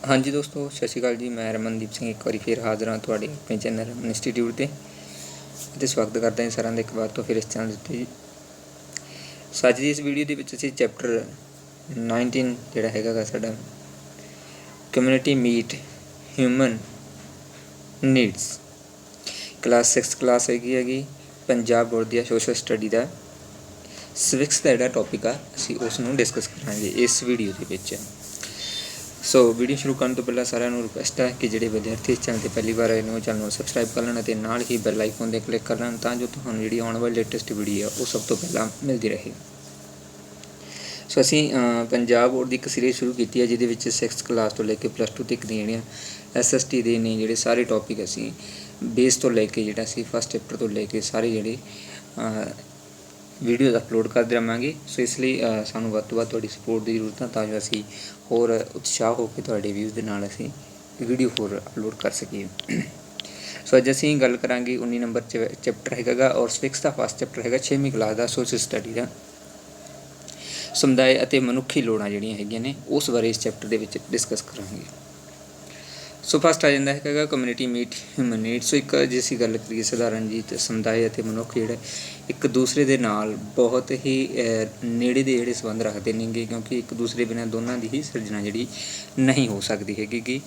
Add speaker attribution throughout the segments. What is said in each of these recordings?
Speaker 1: हाँ जी दोस्तों, सत श्री अकाल जी। मैं रमनदीप सिंह एक बार फिर हाज़र हाँ तुहाडे अपने चैनल रमन इंस्टीट्यूट ते स्वागत करते हैं सारा एक बार तो फिर इस चैनल उत्ते जी। सो अज की इस वीडियो के असीं चैप्टर 19 जिहड़ा हैगा साडा community meet human needs class 6 class हैगी पंजाब बोर्ड दी सोशल स्टडी का सिविक्स का जिहड़ा टॉपिक आ असीं उसनूं डिस्कस करांगे इस वीडियो के विच। सो वीडियो शुरू करने तो पहले सारिਆਂ ਨੂੰ रिक्वेस्ट है कि ਜਿਹੜੇ विद्यार्थी इस चैनल पर पहली बार आए ने चैनल सबसक्राइब कर लेना ਤੇ ਨਾਲ ही बैल आइकन ਤੇ क्लिक कर लेना ਤਾਂ जो ਤੁਹਾਨੂੰ ਜਿਹੜੀ ਆਉਣ ਵਾਲੀ लेटेस्ट वीडियो वो सब तो पहला मिलती रहे। सो असी पंजाब बोर्ड की एक सीरीज़ शुरू की है जिहदे विच 6th क्लास तो लैके +2 तक दी ਜਿਹੜੀਆਂ SST ਦੇ ਨੇ ਜਿਹੜੇ ਸਾਰੇ टॉपिक असी बेस तो लैके ਜਿਹੜਾ ਸੀ फस्ट चैप्टर तो लैके सारे ਜਿਹੜੇ वीडियोज़ अपलोड करते रहांगे। सो इसलिए सानू वध तो वध तुहाडी सपोर्ट की जरूरत है तां जो असी होर उत्साह होकर तुहाडे व्यूज़ दे नाल असी वीडियो होर अपलोड कर सकीए। सो अज असी गल करांगे 19 नंबर चैप्टर हैगा और सिविक्स का फस्ट चैप्टर हैगा 6वीं क्लास का सोशल स्टडी का समुदाय अते मनुखी लोड़ां जिहड़ियां हैगियां ने उस बारे इस चैप्टर दे विच डिस्कस करांगे। सो फस्ट आ जाता हैगा कम्यूनिटी मीट ह्यूमन नीड। सो एक जे असीं गल करिए सधारण जी तो समुदाय अते मनुख जिहड़े एक दूसरे दे नाल बहुत ही नेड़े दे जिहड़े संबंध रखते नहींगे क्योंकि एक दूसरे बिना दोनों की ही सिरजना जिहड़ी नहीं हो सकती हैगी कि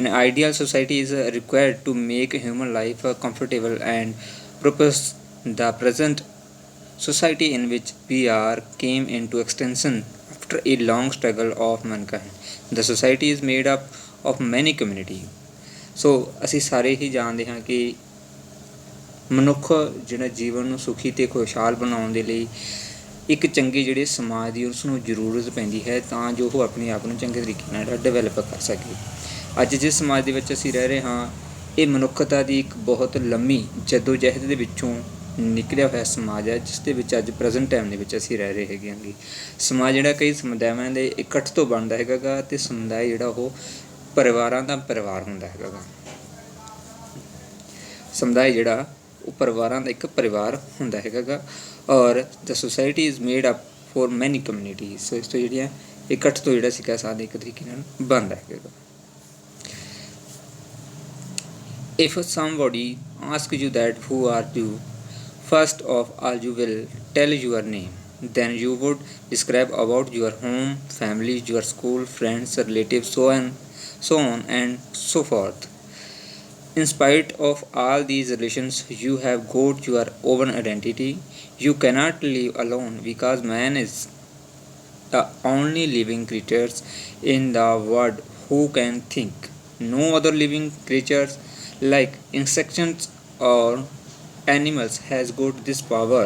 Speaker 1: in ideal society is required to make human life comfortable and propose the present society in which we are came into extension after a long struggle of mankind. The society is made up of many community. So ਅਸੀਂ ਸਾਰੇ ਹੀ ਜਾਣਦੇ ਹਾਂ ਕਿ ਮਨੁੱਖ ਜਿਹੜਾ ਜੀਵਨ ਨੂੰ ਸੁਖੀ ਤੇ ਖੁਸ਼ਹਾਲ ਬਣਾਉਣ ਦੇ ਲਈ ਇੱਕ ਚੰਗੇ ਜਿਹੜੇ ਸਮਾਜ ਦੀ ਉਸ ਨੂੰ ਜ਼ਰੂਰਤ ਪੈਂਦੀ ਹੈ ਤਾਂ ਜੋ ਉਹ ਆਪਣੇ ਆਪ ਨੂੰ ਚੰਗੇ ਤਰੀਕੇ ਨਾਲ ਡਿਵੈਲਪ ਕਰ ਸਕੇ। ਅੱਜ ਜਿਸ ਸਮਾਜ ਦੇ ਵਿੱਚ ਅਸੀਂ ਰਹਿ ਰਹੇ ਹਾਂ ਇਹ ਮਨੁੱਖਤਾ ਦੀ ਇੱਕ ਬਹੁਤ ਲੰਮੀ ਜਦੋਜਹਿਦ ਦੇ ਵਿੱਚੋਂ ਨਿਕਲਿਆ ਹੋਇਆ ਸਮਾਜ ਹੈ ਜਿਸ ਦੇ ਵਿੱਚ ਅੱਜ ਪ੍ਰੈਜ਼ੈਂਟ ਟਾਈਮ ਦੇ ਵਿੱਚ ਅਸੀਂ ਰਹਿ ਰਹੇ ਹੈਗੇ ਹਾਂ। ਸਮਾਜ ਜਿਹੜਾ ਕਈ ਸਮੁਦਾਇਆਂ ਦੇ ਇਕੱਠ ਤੋਂ ਬਣਦਾ ਹੈਗਾ ਅਤੇ ਸਮੁਦਾਇ ਜਿਹੜਾ ਉਹ ਪਰਿਵਾਰਾਂ ਦਾ ਪਰਿਵਾਰ ਹੁੰਦਾ ਹੈਗਾ। ਸਮੁਦਾਇ ਜਿਹੜਾ ਉਹ ਪਰਿਵਾਰਾਂ ਦਾ ਇੱਕ ਪਰਿਵਾਰ ਹੁੰਦਾ ਹੈਗਾ ਔਰ the society is made up for many communities. So ਇਸ ਤੋਂ ਜਿਹੜੀਆਂ ਇਕੱਠ ਤੋਂ ਜਿਹੜਾ ਅਸੀਂ ਕਹਿ ਸਕਦੇ ਇੱਕ ਤਰੀਕੇ ਨਾਲ ਬਣਦਾ ਹੈਗਾ। If somebody asks you that who are you, first of all you will tell your name, then you would describe about your home, family, your school, friends, relatives, so on and so forth. In spite of all these relations, you have got your own identity. You cannot live alone because man is the only living creatures in the world who can think. No other living creatures like insects or animals has got this power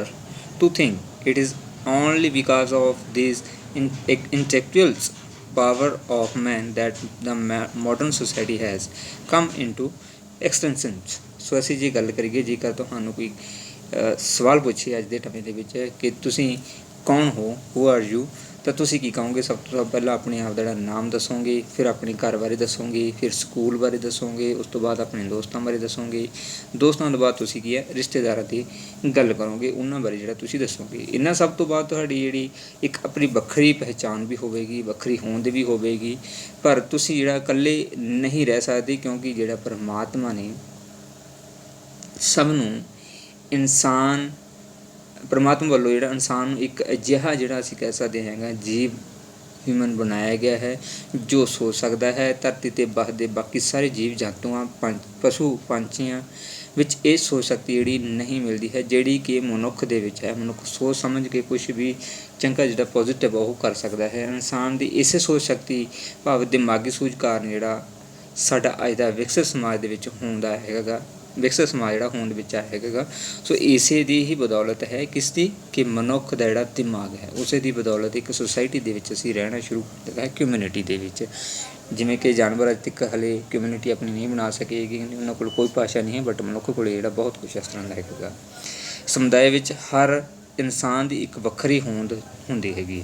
Speaker 1: to think. It is only because of this intellectual power of man that the modern society has come into existence. ਸੋ ਅਸੀਂ ਜੇ ਗੱਲ ਕਰੀਏ ਜੇਕਰ ਤੁਹਾਨੂੰ ਕੋਈ ਸਵਾਲ ਪੁੱਛੇ ਅੱਜ ਦੇ ਟਾਈਮ ਦੇ ਵਿੱਚ ਕਿ ਤੁਸੀਂ ਕੌਣ ਹੋ, ਹੂ ਆਰ ਯੂ, ਤਾਂ ਤੁਸੀਂ ਕੀ ਕਹੋਗੇ? ਸਭ ਤੋਂ ਪਹਿਲਾਂ ਆਪਣੇ ਆਪ ਦਾ ਜਿਹੜਾ ਨਾਮ ਦੱਸੋਗੇ, ਫਿਰ ਆਪਣੇ ਘਰ ਬਾਰੇ ਦੱਸੋਗੇ, ਫਿਰ ਸਕੂਲ ਬਾਰੇ ਦੱਸੋਗੇ, ਉਸ ਤੋਂ ਬਾਅਦ ਆਪਣੇ ਦੋਸਤਾਂ ਬਾਰੇ ਦੱਸੋਗੇ, ਦੋਸਤਾਂ ਤੋਂ ਬਾਅਦ ਤੁਸੀਂ ਕੀ ਹੈ ਰਿਸ਼ਤੇਦਾਰਾਂ ਦੀ ਗੱਲ ਕਰੋਗੇ, ਉਹਨਾਂ ਬਾਰੇ ਜਿਹੜਾ ਤੁਸੀਂ ਦੱਸੋਗੇ। ਇਹਨਾਂ ਸਭ ਤੋਂ ਬਾਅਦ ਤੁਹਾਡੀ ਜਿਹੜੀ ਇੱਕ ਆਪਣੀ ਵੱਖਰੀ ਪਹਿਚਾਣ ਵੀ ਹੋਵੇਗੀ, ਵੱਖਰੀ ਹੋਂਦ ਵੀ ਹੋਵੇਗੀ, ਪਰ ਤੁਸੀਂ ਜਿਹੜਾ ਇਕੱਲੇ ਨਹੀਂ ਰਹਿ ਸਕਦੇ ਕਿਉਂਕਿ ਜਿਹੜਾ ਪਰਮਾਤਮਾ ਨੇ ਸਭ ਨੂੰ ਇਨਸਾਨ परमात्मा वालों जो इंसान एक अजिहा जोड़ा असी कह सकते हैं जीव ह्यूमन बनाया गया है जो सोच सकता है। धरती पर बसते बाकी सारे जीव जंतुओं पशु पंछियों विच ये सोच शक्ति जी नहीं मिलती है जी कि मनुख दे विच है। मनुख सोच समझ के कुछ भी चंगा जो पॉजिटिव वो कर सकता है। इंसान की इस सोच शक्ति भाव दिमागी सूझ कारण जोड़ा साडा अज दा विकसित समाज दे विच होंदा हैगा, विकसित समाज जोड़ा होंद विच हैगा। सो इसे दी ही बदौलत है किसकी कि मनुख का जोड़ा दिमाग है उस दी बदौलत एक सोसाइटी दे विच असीं रहना शुरू कर दिया है कम्यूनिटी दे विच। जिवें कि जानवर अज तक हले कम्यूनिटी अपनी नहीं बना सके, उन्होंने कोल कोई भाषा नहीं है, बट मनुख कोल जिहड़ा बहुत कुछ इस तरह का हैगा। समुदाय विच हर इंसान की एक वक्री होंद हुंदी हैगी।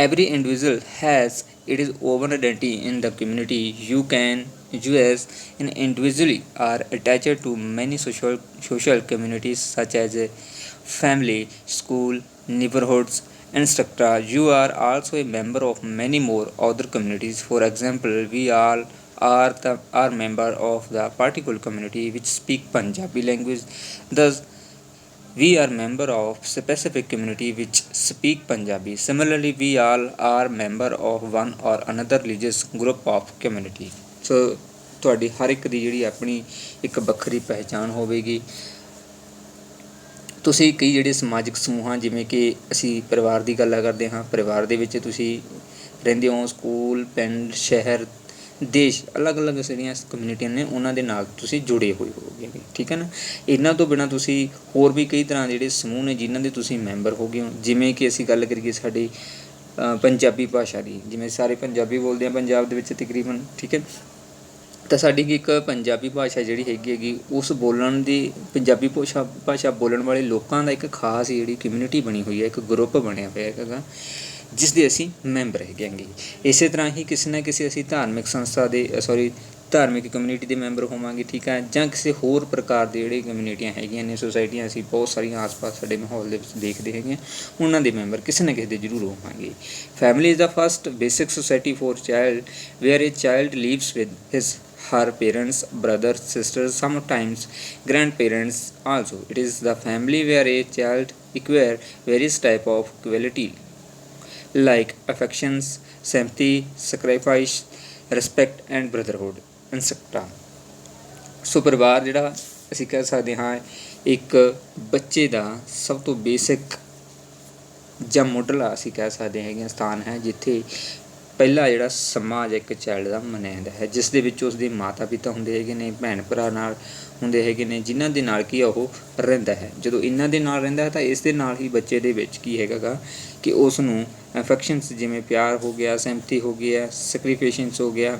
Speaker 1: Every individual has its own identity in the community. You as an individual are attached to many social communities such as family, school, neighborhoods, Instructor, you are also a member of many more other communities. For example, we all are member of the particular community which speak Punjabi language. Thus, we are member of specific community which speak Punjabi. Similarly, we all are member of one or another religious group of community. So ਤੁਹਾਡੀ ਹਰ ਇੱਕ ਦੀ ਜਿਹੜੀ ਆਪਣੀ ਇੱਕ ਵੱਖਰੀ ਪਹਿਚਾਣ ਹੋਵੇਗੀ। ਤੁਸੀਂ ਕਈ ਜਿਹੜੇ ਸਮਾਜਿਕ ਸਮੂਹਾਂ, ਜਿਵੇਂ ਕਿ ਅਸੀਂ ਪਰਿਵਾਰ ਦੀ ਗੱਲ ਕਰਦੇ ਹਾਂ, ਪਰਿਵਾਰ ਦੇ ਵਿੱਚ ਤੁਸੀਂ ਰਹਿੰਦੇ ਹੋ, ਸਕੂਲ, ਪਿੰਡ, ਸ਼ਹਿਰ, ਦੇਸ਼, ਅਲੱਗ-ਅਲੱਗ ਜਿਹੜੀਆਂ ਕਮਿਊਨਿਟੀਆਂ ਨੇ ਉਹਨਾਂ ਦੇ ਨਾਲ ਤੁਸੀਂ ਜੁੜੇ ਹੋਏ ਹੋਗੇ, ਠੀਕ ਹੈ ਨਾ। ਇਹਨਾਂ ਤੋਂ ਬਿਨਾਂ ਤੁਸੀਂ ਹੋਰ ਵੀ ਕਈ ਤਰ੍ਹਾਂ ਦੇ ਜਿਹੜੇ ਸਮੂਹ ਨੇ ਜਿਨ੍ਹਾਂ ਦੇ ਤੁਸੀਂ ਮੈਂਬਰ ਹੋ ਗਏ ਹੋ। ਜਿਵੇਂ ਕਿ ਅਸੀਂ ਗੱਲ ਕਰੀਏ ਸਾਡੀ ਪੰਜਾਬੀ ਭਾਸ਼ਾ ਦੀ, ਜਿਵੇਂ ਸਾਰੇ ਪੰਜਾਬੀ ਬੋਲਦੇ ਆ ਪੰਜਾਬ ਦੇ ਵਿੱਚ ਤਕਰੀਬਨ, ਠੀਕ ਹੈ। ਤਾਂ ਸਾਡੀ ਇੱਕ ਪੰਜਾਬੀ ਭਾਸ਼ਾ ਜਿਹੜੀ ਹੈਗੀ ਉਸ ਬੋਲਣ ਦੀ, ਪੰਜਾਬੀ ਭਾਸ਼ਾ ਬੋਲਣ ਵਾਲੇ ਲੋਕਾਂ ਦਾ ਇੱਕ ਖਾਸ ਜਿਹੜੀ ਕਮਿਊਨਿਟੀ ਬਣੀ ਹੋਈ ਹੈ, ਇੱਕ ਗਰੁੱਪ ਬਣਿਆ ਹੋਇਆ ਹੈਗਾ ਜਿਸ ਦੇ ਅਸੀਂ ਮੈਂਬਰ ਹੈਗੇ। ਇਸੇ ਤਰ੍ਹਾਂ ਹੀ ਕਿਸੇ ਨਾ ਕਿਸੇ ਅਸੀਂ ਧਾਰਮਿਕ ਸੰਸਥਾ ਦੇ ਧਾਰਮਿਕ ਕਮਿਊਨਿਟੀ ਦੇ ਮੈਂਬਰ ਹੋਵਾਂਗੇ, ਠੀਕ ਹੈ, ਜਾਂ ਕਿਸੇ ਹੋਰ ਪ੍ਰਕਾਰ ਦੇ ਜਿਹੜੇ ਕਮਿਊਨਿਟੀਆਂ ਹੈਗੀਆਂ ਨੇ, ਸੁਸਾਇਟੀਆਂ ਅਸੀਂ ਬਹੁਤ ਸਾਰੀਆਂ ਆਸ-ਪਾਸ ਸਾਡੇ ਮਾਹੌਲ ਦੇ ਵਿੱਚ ਦੇਖਦੇ ਹੈਗੇ ਹਾਂ, ਉਹਨਾਂ ਦੇ ਮੈਂਬਰ ਕਿਸੇ ਨਾ ਕਿਸੇ ਦੇ ਜ਼ਰੂਰ ਹੋਵਾਂਗੇ। Family is the first basic society for child where a child lives with his her parents, brothers, sisters, sometimes grandparents also. It is the family where a child acquires various type of quality like affections, sympathy, sacrifice, respect and brotherhood, etc. ਸੋ ਪਰਿਵਾਰ ਜਿਹੜਾ ਅਸੀਂ ਕਹਿ ਸਕਦੇ ਹਾਂ ਇੱਕ ਬੱਚੇ ਦਾ ਸਭ ਤੋਂ ਬੇਸਿਕ ਜਾਂ ਮੁੱਢਲਾ ਅਸੀਂ ਕਹਿ ਸਕਦੇ ਹੈਗੇ ਸਥਾਨ ਹੈ, ਜਿੱਥੇ ਪਹਿਲਾ ਜਿਹੜਾ ਸਮਾਜ ਇੱਕ ਚਾਈਲਡ ਦਾ ਮੰਨਿਆ ਜਾਂਦਾ ਹੈ, ਜਿਸ ਦੇ ਵਿੱਚ ਉਸਦੇ ਮਾਤਾ ਪਿਤਾ ਹੁੰਦੇ ਹੈਗੇ ਨੇ, ਭੈਣ ਭਰਾ ਨਾਲ ਹੁੰਦੇ ਹੈਗੇ ਨੇ, ਜਿਨ੍ਹਾਂ ਦੇ ਨਾਲ ਕੀ ਉਹ ਰਹਿੰਦਾ ਹੈ। ਜਦੋਂ ਇਹਨਾਂ ਦੇ ਨਾਲ ਰਹਿੰਦਾ ਹੈ ਤਾਂ ਇਸ ਦੇ ਨਾਲ ਹੀ ਬੱਚੇ ਦੇ ਵਿੱਚ ਕੀ ਹੈਗਾ ਕਿ ਉਸ ਨੂੰ ਅਫੈਕਸ਼ਨਸ, ਜਿਵੇਂ ਪਿਆਰ ਹੋ ਗਿਆ, ਸੈਂਪਥੀ ਹੋ ਗਿਆ, ਸੈਕਰੀਫਿਕੇਸ਼ਨਸ ਹੋ ਗਿਆ,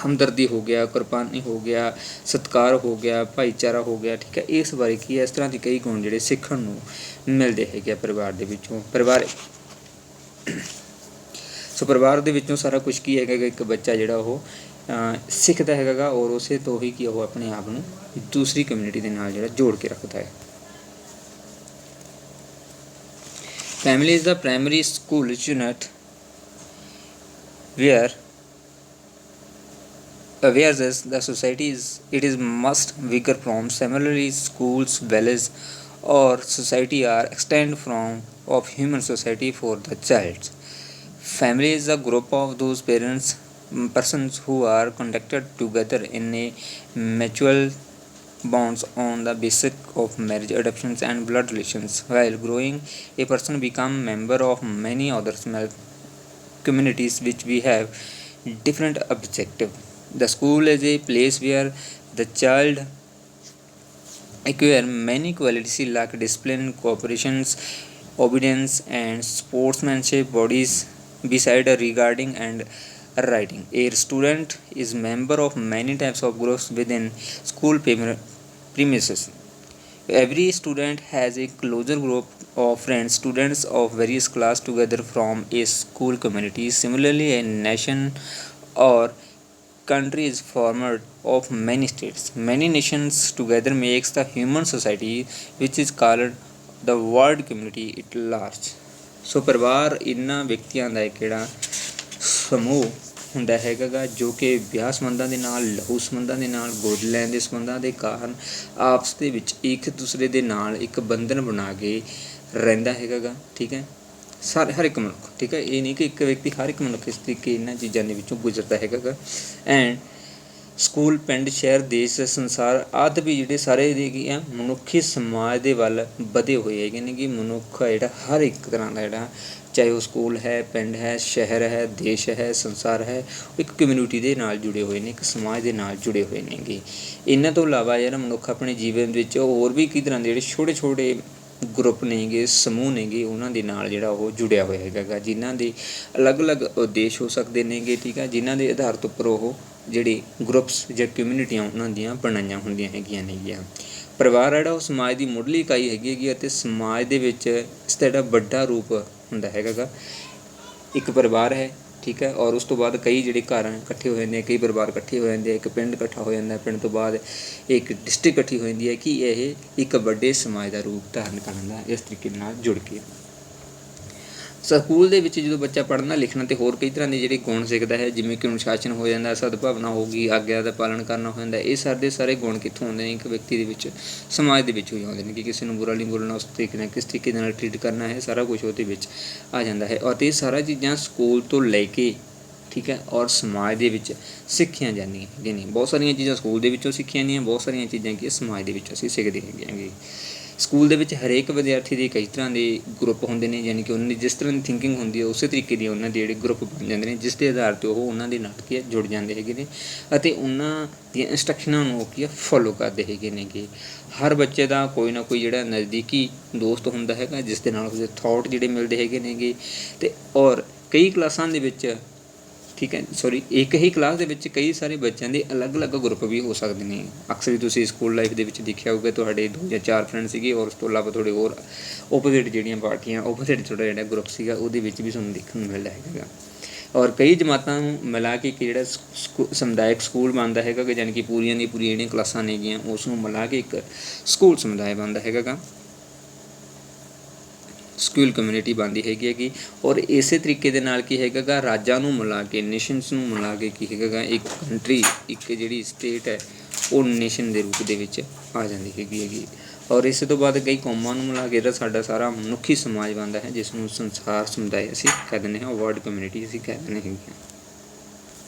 Speaker 1: ਹਮਦਰਦੀ ਹੋ ਗਿਆ, ਕੁਰਬਾਨੀ ਹੋ ਗਿਆ, ਸਤਿਕਾਰ ਹੋ ਗਿਆ, ਭਾਈਚਾਰਾ ਹੋ ਗਿਆ, ਠੀਕ ਹੈ। ਇਸ ਬਾਰੇ ਕੀ ਹੈ, ਇਸ ਤਰ੍ਹਾਂ ਦੇ ਕਈ ਗੁਣ ਜਿਹੜੇ ਸਿੱਖਣ ਨੂੰ ਮਿਲਦੇ ਹੈਗੇ ਆ ਪਰਿਵਾਰ ਦੇ ਵਿੱਚੋਂ। ਸੋ ਪਰਿਵਾਰ ਦੇ ਵਿੱਚੋਂ ਸਾਰਾ ਕੁਛ ਕੀ ਹੈਗਾ, ਇੱਕ ਬੱਚਾ ਜਿਹੜਾ ਉਹ ਸਿੱਖਦਾ ਹੈਗਾ ਔਰ ਉਸੇ ਤੋਂ ਹੀ ਕੀ ਉਹ ਆਪਣੇ ਆਪ ਨੂੰ ਦੂਸਰੀ ਕਮਿਊਨਿਟੀ ਦੇ ਨਾਲ ਜਿਹੜਾ ਜੋੜ ਕੇ ਰੱਖਦਾ ਹੈ। Family is the primary school unit where as the society is must bigger from. Similarly, schools, villages or society are extend from of human society for the child. Family is a group of those persons who are connected together in a mutual bonds on the basis of marriage, adoptions and blood relations. While growing, a person become member of many other small communities which we have different objective. The school is a place where the child acquire many qualities like discipline, cooperation, obedience and sportsmanship. Bodies beside regarding and writing. A student is member of many types of groups within school premises. Every student has a closer group of friends, students of various class together from a school community. Similarly, a nation or country is formed of many states. Many nations together makes the human society which is called the world community at large. ਸੋ ਪਰਿਵਾਰ ਇਹਨਾਂ ਵਿਅਕਤੀਆਂ ਦਾ ਇੱਕ ਜਿਹੜਾ ਸਮੂਹ ਹੁੰਦਾ ਹੈਗਾ ਜੋ ਕਿ ਵਿਆਹ ਸੰਬੰਧਾਂ ਦੇ ਨਾਲ, ਲਹੂ ਸੰਬੰਧਾਂ ਦੇ ਨਾਲ, ਗੋਦ ਲੈਣ ਦੇ ਸੰਬੰਧਾਂ ਦੇ ਕਾਰਨ ਆਪਸ ਦੇ ਵਿੱਚ ਇੱਕ ਦੂਸਰੇ ਦੇ ਨਾਲ ਇੱਕ ਬੰਧਨ ਬਣਾ ਕੇ ਰਹਿੰਦਾ ਹੈਗਾ, ਠੀਕ ਹੈ। ਹਰ ਇੱਕ ਮਨੁੱਖ, ਠੀਕ ਹੈ, ਇਹ ਨਹੀਂ ਕਿ ਇੱਕ ਵਿਅਕਤੀ, ਹਰ ਇੱਕ ਮਨੁੱਖ ਇਸ ਤਰੀਕੇ ਇਹਨਾਂ ਚੀਜ਼ਾਂ ਦੇ ਵਿੱਚੋਂ ਗੁਜ਼ਰਦਾ ਹੈਗਾ। ਐਂਡ ਸਕੂਲ, ਪਿੰਡ, ਸ਼ਹਿਰ, ਦੇਸ਼, ਸੰਸਾਰ ਆਦਿ ਵੀ ਜਿਹੜੇ ਸਾਰੇ ਕੀ ਆ ਮਨੁੱਖੀ ਸਮਾਜ ਦੇ ਵੱਲ ਵਧੇ ਹੋਏ ਹੈਗੇ ਨੇ ਕਿ ਮਨੁੱਖ ਜਿਹੜਾ ਹਰ ਇੱਕ ਤਰ੍ਹਾਂ ਦਾ ਜਿਹੜਾ, ਚਾਹੇ ਉਹ ਸਕੂਲ ਹੈ, ਪਿੰਡ ਹੈ, ਸ਼ਹਿਰ ਹੈ, ਦੇਸ਼ ਹੈ, ਸੰਸਾਰ ਹੈ, ਉਹ ਇੱਕ ਕਮਿਊਨਿਟੀ ਦੇ ਨਾਲ ਜੁੜੇ ਹੋਏ ਨੇ, ਇੱਕ ਸਮਾਜ ਦੇ ਨਾਲ ਜੁੜੇ ਹੋਏ ਨੇਗੇ। ਇਹਨਾਂ ਤੋਂ ਇਲਾਵਾ ਜਿਹੜਾ ਮਨੁੱਖ ਆਪਣੇ ਜੀਵਨ ਵਿੱਚ ਹੋਰ ਵੀ ਕਈ ਤਰ੍ਹਾਂ ਦੇ ਜਿਹੜੇ ਛੋਟੇ ਛੋਟੇ ਗਰੁੱਪ ਨੇਗੇ, ਸਮੂਹ ਨੇਗੇ, ਉਹਨਾਂ ਦੇ ਨਾਲ ਜਿਹੜਾ ਉਹ ਜੁੜਿਆ ਹੋਇਆ ਹੈਗਾ, ਜਿਨ੍ਹਾਂ ਦੇ ਅਲੱਗ-ਅਲੱਗ ਉਦੇਸ਼ ਹੋ ਸਕਦੇ ਨੇਗੇ, ਠੀਕ ਹੈ, ਜਿਨ੍ਹਾਂ ਦੇ ਆਧਾਰਿਤ ਉੱਪਰ ਉਹ ਜਿਹੜੇ ਗਰੁੱਪਸ ਜਾਂ ਕਮਿਊਨਿਟੀਆਂ ਉਹਨਾਂ ਦੀਆਂ ਬਣਾਈਆਂ ਹੁੰਦੀਆਂ ਹੈਗੀਆਂ ਨੇਗੀਆਂ। ਪਰਿਵਾਰ ਜਿਹੜਾ ਉਹ ਸਮਾਜ ਦੀ ਮੁੱਢਲੀ ਇਕਾਈ ਹੈਗੀ ਅਤੇ ਸਮਾਜ ਦੇ ਵਿੱਚ ਇਸ ਦਾ ਜਿਹੜਾ ਵੱਡਾ ਰੂਪ ਹੁੰਦਾ ਹੈਗਾ ਇੱਕ ਪਰਿਵਾਰ ਹੈ, ਠੀਕ ਹੈ। ਔਰ ਉਸ ਤੋਂ ਬਾਅਦ ਕਈ ਜਿਹੜੇ ਘਰ ਇਕੱਠੇ ਹੋ ਜਾਂਦੇ, ਕਈ ਪਰਿਵਾਰ ਇਕੱਠੇ ਹੋ ਜਾਂਦੇ, ਇੱਕ ਪਿੰਡ ਇਕੱਠਾ ਹੋ ਜਾਂਦਾ, ਪਿੰਡ ਤੋਂ ਬਾਅਦ ਇੱਕ ਡਿਸਟ੍ਰਿਕਟ ਇਕੱਠੀ ਹੋ ਜਾਂਦੀ ਹੈ ਕਿ ਇਹ ਇੱਕ ਵੱਡੇ ਸਮਾਜ ਦਾ ਰੂਪ ਧਾਰਨ ਕਰਨ ਦਾ ਇਸ ਤਰੀਕੇ ਨਾਲ ਜੁੜ ਕੇ। ਸਕੂਲ ਦੇ ਵਿੱਚ ਜਦੋਂ ਬੱਚਾ ਪੜ੍ਹਨਾ ਲਿਖਣਾ ਅਤੇ ਹੋਰ ਕਈ ਤਰ੍ਹਾਂ ਦੇ ਜਿਹੜੇ ਗੁਣ ਸਿੱਖਦਾ ਹੈ, ਜਿਵੇਂ ਕਿ ਅਨੁਸ਼ਾਸਨ ਹੋ ਜਾਂਦਾ, ਸਦਭਾਵਨਾ ਹੋ ਗਈ, ਆਗਿਆ ਦਾ ਪਾਲਣ ਕਰਨਾ ਹੋ ਜਾਂਦਾ। ਇਹ ਸਾਰੇ ਗੁਣ ਕਿੱਥੋਂ ਆਉਂਦੇ ਨੇ? ਇੱਕ ਵਿਅਕਤੀ ਦੇ ਵਿੱਚ, ਸਮਾਜ ਦੇ ਵਿੱਚੋਂ ਹੀ ਆਉਂਦੇ ਨੇ, ਕਿ ਕਿਸੇ ਨੂੰ ਬੁਰਾ ਨਹੀਂ ਬੋਲਣਾ, ਉਸ ਤਰੀਕੇ ਨਾਲ ਕਿਸ ਤਰੀਕੇ ਦੇ ਨਾਲ ਟਰੀਟ ਕਰਨਾ ਹੈ, ਸਾਰਾ ਕੁਛ ਉਹਦੇ ਵਿੱਚ ਆ ਜਾਂਦਾ ਹੈ। ਅਤੇ ਇਹ ਸਾਰਾ ਚੀਜ਼ਾਂ ਸਕੂਲ ਤੋਂ ਲੈ ਕੇ, ਠੀਕ ਹੈ, ਔਰ ਸਮਾਜ ਦੇ ਵਿੱਚ ਸਿੱਖੀਆਂ ਜਾਂਦੀਆਂ ਹੈਗੀਆਂ ਨੇ। ਬਹੁਤ ਸਾਰੀਆਂ ਚੀਜ਼ਾਂ ਸਕੂਲ ਦੇ ਵਿੱਚੋਂ ਸਿੱਖੀਆਂ ਜਾਂਦੀਆਂ, ਬਹੁਤ ਸਾਰੀਆਂ ਚੀਜ਼ਾਂ ਕਿ ਸਮਾਜ ਦੇ ਵਿੱਚ ਅਸੀਂ ਸਿੱਖਦੇ ਹੈਗੇ ਹੈਗੇ। ਸਕੂਲ ਦੇ ਵਿੱਚ ਹਰੇਕ ਵਿਦਿਆਰਥੀ ਦੇ ਕਈ ਤਰ੍ਹਾਂ ਦੇ ਗਰੁੱਪ ਹੁੰਦੇ ਨੇ, ਯਾਨੀ ਕਿ ਉਹਨਾਂ ਦੀ ਜਿਸ ਤਰ੍ਹਾਂ ਦੀ ਥਿੰਕਿੰਗ ਹੁੰਦੀ ਹੈ ਉਸੇ ਤਰੀਕੇ ਦੀ ਉਹਨਾਂ ਦੇ ਜਿਹੜੇ ਗਰੁੱਪ ਬਣ ਜਾਂਦੇ ਨੇ, ਜਿਸ ਦੇ ਆਧਾਰ 'ਤੇ ਉਹ ਉਹਨਾਂ ਦੇ ਨਾਲ ਕੀ ਜੁੜ ਜਾਂਦੇ ਹੈਗੇ ਨੇ ਅਤੇ ਉਹਨਾਂ ਦੀਆਂ ਇੰਸਟਰਕਸ਼ਨਾਂ ਨੂੰ ਉਹ ਕੀ ਆ ਫੋਲੋ ਕਰਦੇ ਹੈਗੇ ਨੇਗੇ। ਹਰ ਬੱਚੇ ਦਾ ਕੋਈ ਨਾ ਕੋਈ ਜਿਹੜਾ ਨਜ਼ਦੀਕੀ ਦੋਸਤ ਹੁੰਦਾ ਹੈਗਾ, ਜਿਸ ਦੇ ਨਾਲ ਉਸਦੇ ਥੋਟ ਜਿਹੜੇ ਮਿਲਦੇ ਹੈਗੇ ਨੇਗੇ। ਅਤੇ ਔਰ ਕਈ ਕਲਾਸਾਂ ਦੇ ਵਿੱਚ, ਠੀਕ ਹੈ, ਇੱਕ ਹੀ ਕਲਾਸ ਦੇ ਵਿੱਚ ਕਈ ਸਾਰੇ ਬੱਚਿਆਂ ਦੇ ਅਲੱਗ-ਅਲੱਗ ਗਰੁੱਪ ਵੀ ਹੋ ਸਕਦੇ ਨੇ। ਅਕਸਰ ਹੀ ਤੁਸੀਂ ਸਕੂਲ ਲਾਈਫ ਦੇ ਵਿੱਚ ਦੇਖਿਆ ਹੋਊਗਾ, ਤੁਹਾਡੇ 2 ਜਾਂ 4 ਫਰੈਂਡ ਸੀਗੇ, ਔਰ ਉਸ ਤੋਂ ਇਲਾਵਾ ਤੁਹਾਡੇ ਹੋਰ ਓਪੋਜ਼ਿਟ ਜਿਹੜੀਆਂ ਪਾਰਟੀਆਂ, ਓਪੋਜ਼ਿਟ ਤੁਹਾਡਾ ਜਿਹੜਾ ਗਰੁੱਪ ਸੀਗਾ, ਉਹਦੇ ਵਿੱਚ ਵੀ ਤੁਹਾਨੂੰ ਦੇਖਣ ਨੂੰ ਮਿਲਦਾ ਹੈਗਾ। ਔਰ ਕਈ ਜਮਾਤਾਂ ਨੂੰ ਮਿਲਾ ਕੇ ਇੱਕ ਜਿਹੜਾ ਸਮੁਦਾਇਕ ਸਕੂਲ ਬਣਦਾ ਹੈਗਾ, ਯਾਨੀ ਕਿ ਪੂਰੀਆਂ ਦੀਆਂ ਪੂਰੀਆਂ ਜਿਹੜੀਆਂ ਕਲਾਸਾਂ ਨੇਗੀਆਂ ਉਸ ਨੂੰ ਮਿਲਾ ਕੇ ਇੱਕ ਸਕੂਲ ਸਮੁਦਾਇ ਬਣਦਾ ਹੈਗਾ ਗਾ, ਸਕੂਲ ਕਮਿਊਨਿਟੀ ਬਣਦੀ ਹੈਗੀ। ਔਰ ਇਸੇ ਤਰੀਕੇ ਦੇ ਨਾਲ ਕੀ ਹੈਗਾ ਗਾ, ਰਾਜਾਂ ਨੂੰ ਮਿਲਾ ਕੇ, ਨੇਸ਼ਨਸ ਨੂੰ ਮਿਲਾ ਕੇ ਕੀ ਹੈਗਾ ਗਾ, ਇੱਕ ਕੰਟਰੀ, ਇੱਕ ਜਿਹੜੀ ਸਟੇਟ ਹੈ ਉਹ ਨੇਸ਼ਨ ਦੇ ਰੂਪ ਦੇ ਵਿੱਚ ਆ ਜਾਂਦੀ ਹੈਗੀ। ਔਰ ਇਸ ਤੋਂ ਬਾਅਦ ਕਈ ਕੌਮਾਂ ਨੂੰ ਮਿਲਾ ਕੇ ਜਿਹੜਾ ਸਾਡਾ ਸਾਰਾ ਮਨੁੱਖੀ ਸਮਾਜ ਬਣਦਾ ਹੈ, ਜਿਸ ਨੂੰ ਸੰਸਾਰ ਸਮੁਦਾਇ ਅਸੀਂ ਕਹਿ ਦਿੰਦੇ ਹਾਂ, ਵਰਲਡ ਕਮਿਊਨਿਟੀ ਅਸੀਂ ਕਹਿ ਦਿੰਦੇ ਹੈਗੇ ਹਾਂ।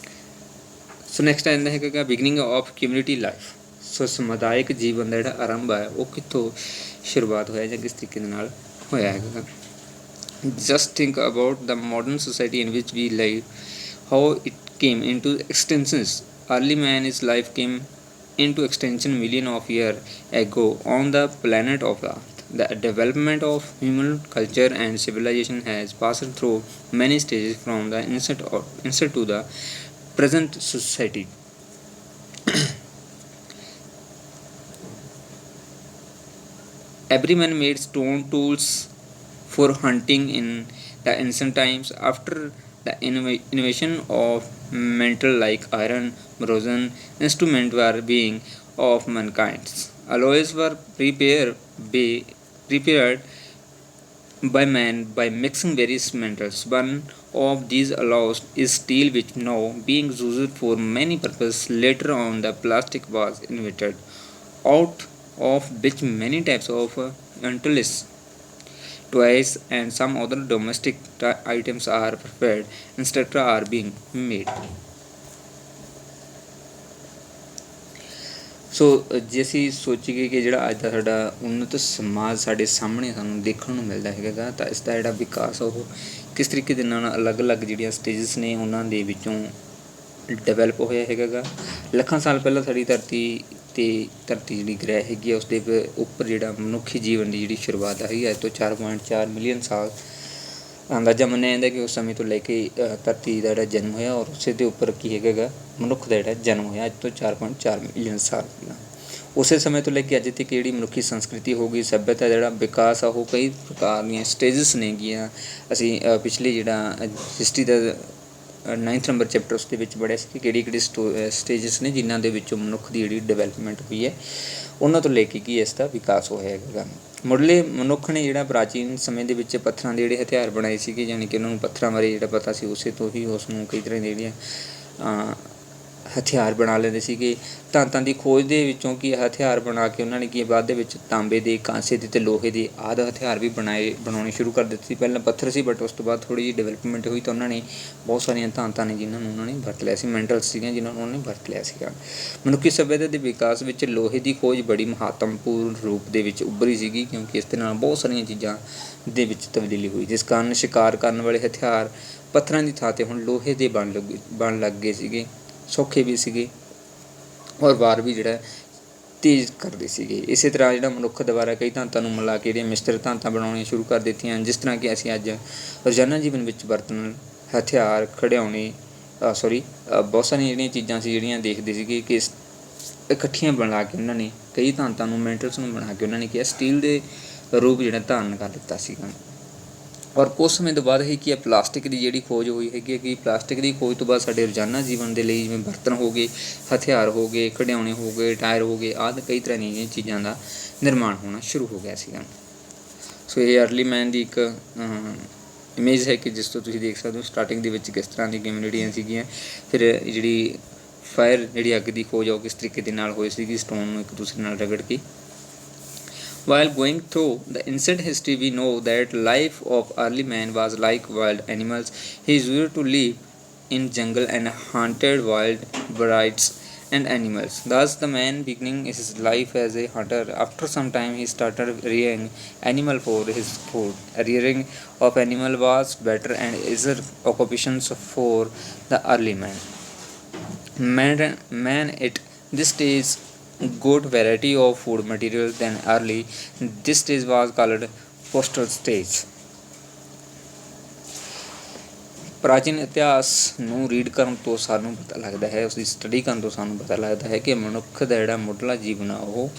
Speaker 1: ਸੋ ਨੈਕਸਟ ਆਉਂਦਾ ਹੈਗਾ ਬਿਗਨਿੰਗ ਆਫ ਕਮਿਊਨਿਟੀ ਲਾਈਫ। ਸੋ ਸਮੁਦਾਇਕ ਜੀਵਨ ਦਾ ਜਿਹੜਾ ਆਰੰਭ ਹੈ ਉਹ ਕਿੱਥੋਂ ਸ਼ੁਰੂਆਤ ਹੋਇਆ ਜਾਂ ਕਿਸ ਤਰੀਕੇ ਦੇ ਨਾਲ ਹੋਇਆ ਹੈਗਾ। Just think about the modern society in ਵਿਚ ਵੀ live, how it came into extensions. Early man his life came into extension million of years ago on the planet of Earth. The development of human culture and civilization has passed through many stages from the insect to the present society. Every man made stone tools for hunting in the ancient times. After the innovation of metal like iron, bronze instruments were being of mankind. Alloys were prepared by man by mixing various metals. One of these alloys is steel, which now being used for many purposes. Later on, the plastic was invented, out of which many types of utensils, toys and some other domestic items are prepared. Instructors are being made. ਸੋ ਜੇ ਅਸੀਂ ਸੋਚੀਏ ਕਿ ਜਿਹੜਾ ਅੱਜ ਦਾ ਸਾਡਾ ਉੱਨਤ ਸਮਾਜ ਸਾਡੇ ਸਾਹਮਣੇ ਸਾਨੂੰ ਦੇਖਣ ਨੂੰ ਮਿਲਦਾ ਹੈਗਾ, ਤਾਂ ਇਸ ਦਾ ਜਿਹੜਾ ਵਿਕਾਸ ਉਹ ਕਿਸ ਤਰੀਕੇ ਦੇ ਨਾਲ ਅਲੱਗ-ਅਲੱਗ ਜਿਹੜੀਆਂ ਸਟੇਜਸ ਨੇ ਉਹਨਾਂ ਦੇ ਵਿੱਚੋਂ ਡਿਵੈਲਪ ਹੋਇਆ ਹੈਗਾ। ਲੱਖਾਂ ਸਾਲ ਪਹਿਲਾਂ ਸਾਡੀ ਧਰਤੀ ਜਿਹੜੀ ਗ੍ਰਹਿ ਹੈਗੀ ਆ ਉਸਦੇ ਉੱਪਰ ਜਿਹੜਾ ਮਨੁੱਖੀ ਜੀਵਨ ਦੀ ਜਿਹੜੀ ਸ਼ੁਰੂਆਤ ਹੈਗੀ ਅੱਜ ਤੋਂ 4.4 ਮਿਲੀਅਨ ਸਾਲ ਅੰਦਾਜ਼ਾ ਮੰਨਿਆ ਜਾਂਦਾ ਕਿ ਉਸ ਸਮੇਂ ਤੋਂ ਲੈ ਕੇ ਧਰਤੀ ਦਾ ਜਿਹੜਾ ਜਨਮ ਹੋਇਆ, ਔਰ ਉਸੇ ਦੇ ਉੱਪਰ ਕੀ ਹੈਗਾ ਗਾ ਮਨੁੱਖ ਦਾ ਜਿਹੜਾ ਜਨਮ ਹੋਇਆ ਅੱਜ ਤੋਂ 4.4 ਮਿਲੀਅਨ ਸਾਲ ਪਹਿਲਾਂ। ਉਸੇ ਸਮੇਂ ਤੋਂ ਲੈ ਕੇ ਅੱਜ ਤੱਕ ਜਿਹੜੀ ਮਨੁੱਖੀ ਸੰਸਕ੍ਰਿਤੀ ਹੋ ਗਈ, ਸੱਭਿਅਤਾ ਜਿਹੜਾ ਵਿਕਾਸ ਆ ਉਹ ਕਈ ਪ੍ਰਕਾਰ ਦੀਆਂ ਸਟੇਜਸ ਨੇਗੀਆਂ। ਅਸੀਂ ਪਿਛਲੇ ਜਿਹੜਾ ਹਿਸਟਰੀ ਦਾ 9th ਨੰਬਰ ਚੈਪਟਰ ਉਸ ਦੇ ਵਿੱਚ ਪੜ੍ਹਿਆ ਸੀ ਕਿ ਕਿਹੜੀ ਸਟੇਜਸ ਨੇ ਜਿਨ੍ਹਾਂ ਦੇ ਵਿੱਚੋਂ ਮਨੁੱਖ ਦੀ ਜਿਹੜੀ ਡਿਵੈਲਪਮੈਂਟ ਹੋਈ ਹੈ, ਉਹਨਾਂ ਤੋਂ ਲੈ ਕੇ ਕੀ ਇਸ ਦਾ ਵਿਕਾਸ ਹੋਇਆ ਹੈਗਾ। ਮੁੱਢਲੇ ਮਨੁੱਖ ਨੇ ਜਿਹੜਾ ਪ੍ਰਾਚੀਨ ਸਮੇਂ ਦੇ ਵਿੱਚ ਪੱਥਰਾਂ ਦੇ ਜਿਹੜੇ ਹਥਿਆਰ ਬਣਾਏ ਸੀਗੇ, ਯਾਨੀ ਕਿ ਉਹਨਾਂ ਨੂੰ ਪੱਥਰਾਂ ਬਾਰੇ ਜਿਹੜਾ ਪਤਾ ਸੀ ਉਸੇ ਤੋਂ ਹੀ ਉਸ ਨੂੰ ਕਈ ਤਰ੍ਹਾਂ ਦੀਆਂ ਜਿਹੜੀਆਂ ਹਥਿਆਰ ਬਣਾ ਲੈਂਦੇ ਸੀਗੇ। ਧਾਤਾਂ ਦੀ ਖੋਜ ਦੇ ਵਿੱਚੋਂ ਕੀ ਹਥਿਆਰ ਬਣਾ ਕੇ ਉਹਨਾਂ ਨੇ ਕੀ ਬਾਅਦ ਦੇ ਵਿੱਚ ਤਾਂਬੇ ਦੇ, ਕਾਂਸੇ ਦੇ ਅਤੇ ਲੋਹੇ ਦੇ ਆਦਿ ਹਥਿਆਰ ਵੀ ਬਣਾਉਣੇ ਸ਼ੁਰੂ ਕਰ ਦਿੱਤੇ ਸੀ। ਪਹਿਲਾਂ ਪੱਥਰ ਸੀ, ਬਟ ਉਸ ਤੋਂ ਬਾਅਦ ਥੋੜ੍ਹੀ ਜਿਹੀ ਡਿਵੈਲਪਮੈਂਟ ਹੋਈ ਤਾਂ ਉਹਨਾਂ ਨੇ ਬਹੁਤ ਸਾਰੀਆਂ ਧਾਤਾਂ ਨੇ ਜਿਨ੍ਹਾਂ ਨੂੰ ਉਹਨਾਂ ਨੇ ਵਰਤ ਲਿਆ ਸੀ, ਮੈਂਟਲਸ ਸੀਗੀਆਂ ਜਿਨ੍ਹਾਂ ਨੂੰ ਉਹਨਾਂ ਨੇ ਵਰਤ ਲਿਆ ਸੀਗਾ। ਮਨੁੱਖੀ ਸੱਭਿਅਤਾ ਦੇ ਵਿਕਾਸ ਵਿੱਚ ਲੋਹੇ ਦੀ ਖੋਜ ਬੜੀ ਮਹੱਤਵਪੂਰਨ ਰੂਪ ਦੇ ਵਿੱਚ ਉੱਭਰੀ ਸੀਗੀ, ਕਿਉਂਕਿ ਇਸ ਦੇ ਨਾਲ ਬਹੁਤ ਸਾਰੀਆਂ ਚੀਜ਼ਾਂ ਦੇ ਵਿੱਚ ਤਬਦੀਲੀ ਹੋਈ, ਜਿਸ ਕਾਰਨ ਸ਼ਿਕਾਰ ਕਰਨ ਵਾਲੇ ਹਥਿਆਰ ਪੱਥਰਾਂ ਦੀ ਥਾਂ 'ਤੇ ਹੁਣ ਲੋਹੇ ਦੇ ਬਣ ਲੱਗ ਗਏ ਸੀਗੇ। ਸੌਖੇ ਵੀ ਸੀਗੇ ਔਰ ਵਾਰ ਵੀ ਜਿਹੜਾ ਤੇਜ਼ ਕਰਦੇ ਸੀਗੇ। ਇਸੇ ਤਰ੍ਹਾਂ ਜਿਹੜਾ ਮਨੁੱਖ ਦੁਆਰਾ ਕਈ ਧਾਤਾਂ ਨੂੰ ਮਿਲਾ ਕੇ ਜਿਹੜੀਆਂ ਮਿਸ਼ਰਤ ਧਾਤਾਂ ਬਣਾਉਣੀਆਂ ਸ਼ੁਰੂ ਕਰ ਦਿੱਤੀਆਂ, ਜਿਸ ਤਰ੍ਹਾਂ ਕਿ ਅਸੀਂ ਅੱਜ ਰੋਜ਼ਾਨਾ ਜੀਵਨ ਵਿੱਚ ਵਰਤਣ ਹਥਿਆਰ, ਖਿਡੌਣੇ, ਬਹੁਤ ਸਾਰੀਆਂ ਜਿਹੜੀਆਂ ਚੀਜ਼ਾਂ ਸੀ ਜਿਹੜੀਆਂ ਦੇਖਦੇ ਸੀਗੇ ਕਿ ਇਕੱਠੀਆਂ ਬਣਾ ਕੇ ਉਹਨਾਂ ਨੇ ਕਈ ਧਾਤਾਂ ਨੂੰ, ਮੈਂਟਲਸ ਨੂੰ ਬਣਾ ਕੇ ਉਹਨਾਂ ਨੇ ਕਿਹਾ ਸਟੀਲ ਦੇ ਰੂਪ ਜਿਹੜਾ ਧਾਰਨ ਕਰ ਦਿੱਤਾ ਸੀਗਾ। ਔਰ ਕੁਝ ਸਮੇਂ ਤੋਂ ਬਾਅਦ ਹੀ ਕੀ ਹੈ ਪਲਾਸਟਿਕ ਦੀ ਜਿਹੜੀ ਖੋਜ ਹੋਈ ਹੈਗੀ ਕਿ ਪਲਾਸਟਿਕ ਦੀ ਖੋਜ ਤੋਂ ਬਾਅਦ ਸਾਡੇ ਰੋਜ਼ਾਨਾ ਜੀਵਨ ਦੇ ਲਈ ਜਿਵੇਂ ਬਰਤਨ ਹੋ ਗਏ, ਹਥਿਆਰ ਹੋ ਗਏ, ਖਿਡੌਣੇ ਹੋ ਗਏ, ਟਾਇਰ ਹੋ ਗਏ, ਆਦਿ ਕਈ ਤਰ੍ਹਾਂ ਦੀਆਂ ਚੀਜ਼ਾਂ ਦਾ ਨਿਰਮਾਣ ਹੋਣਾ ਸ਼ੁਰੂ ਹੋ ਗਿਆ ਸੀਗਾ। ਸੋ ਇਹ ਅਰਲੀ ਮੈਨ ਦੀ ਇੱਕ ਇਮੇਜ ਹੈ ਕਿ ਜਿਸ ਤੋਂ ਤੁਸੀਂ ਦੇਖ ਸਕਦੇ ਹੋ ਸਟਾਰਟਿੰਗ ਦੇ ਵਿੱਚ ਕਿਸ ਤਰ੍ਹਾਂ ਦੀ ਕਮਿਊਨਿਟੀਆਂ ਸੀਗੀਆਂ, ਫਿਰ ਜਿਹੜੀ ਫਾਇਰ ਜਿਹੜੀ ਅੱਗ ਦੀ ਖੋਜ ਆ ਉਹ ਕਿਸ ਤਰੀਕੇ ਦੇ ਨਾਲ ਹੋਈ ਸੀਗੀ ਸਟੋਨ ਨੂੰ ਇੱਕ ਦੂਸਰੇ ਨਾਲ ਰਗੜ ਕੇ। While going through the ancient history, we know that life of early man was like wild animals. He used to live in jungle and hunted wild birds and animals. Thus, the man beginning his life as a hunter. After some time, he started rearing animal for his food. Rearing of animal was better and easier occupation for the early man. Man at this stage good variety of food material than early. This stage was called postal stage. ਪ੍ਰਾਚੀਨ ਇਤਿਹਾਸ ਨੂੰ read ਕਰਨ ਤੋਂ ਸਾਨੂੰ ਪਤਾ ਲੱਗਦਾ ਹੈ, ਉਸਦੀ ਸਟੱਡੀ ਕਰਨ ਤੋਂ ਸਾਨੂੰ ਪਤਾ ਲੱਗਦਾ ਹੈ ਕਿ ਮਨੁੱਖ ਦਾ ਜਿਹੜਾ ਮੁੱਢਲਾ ਜੀਵਨ ਆ ਉਹ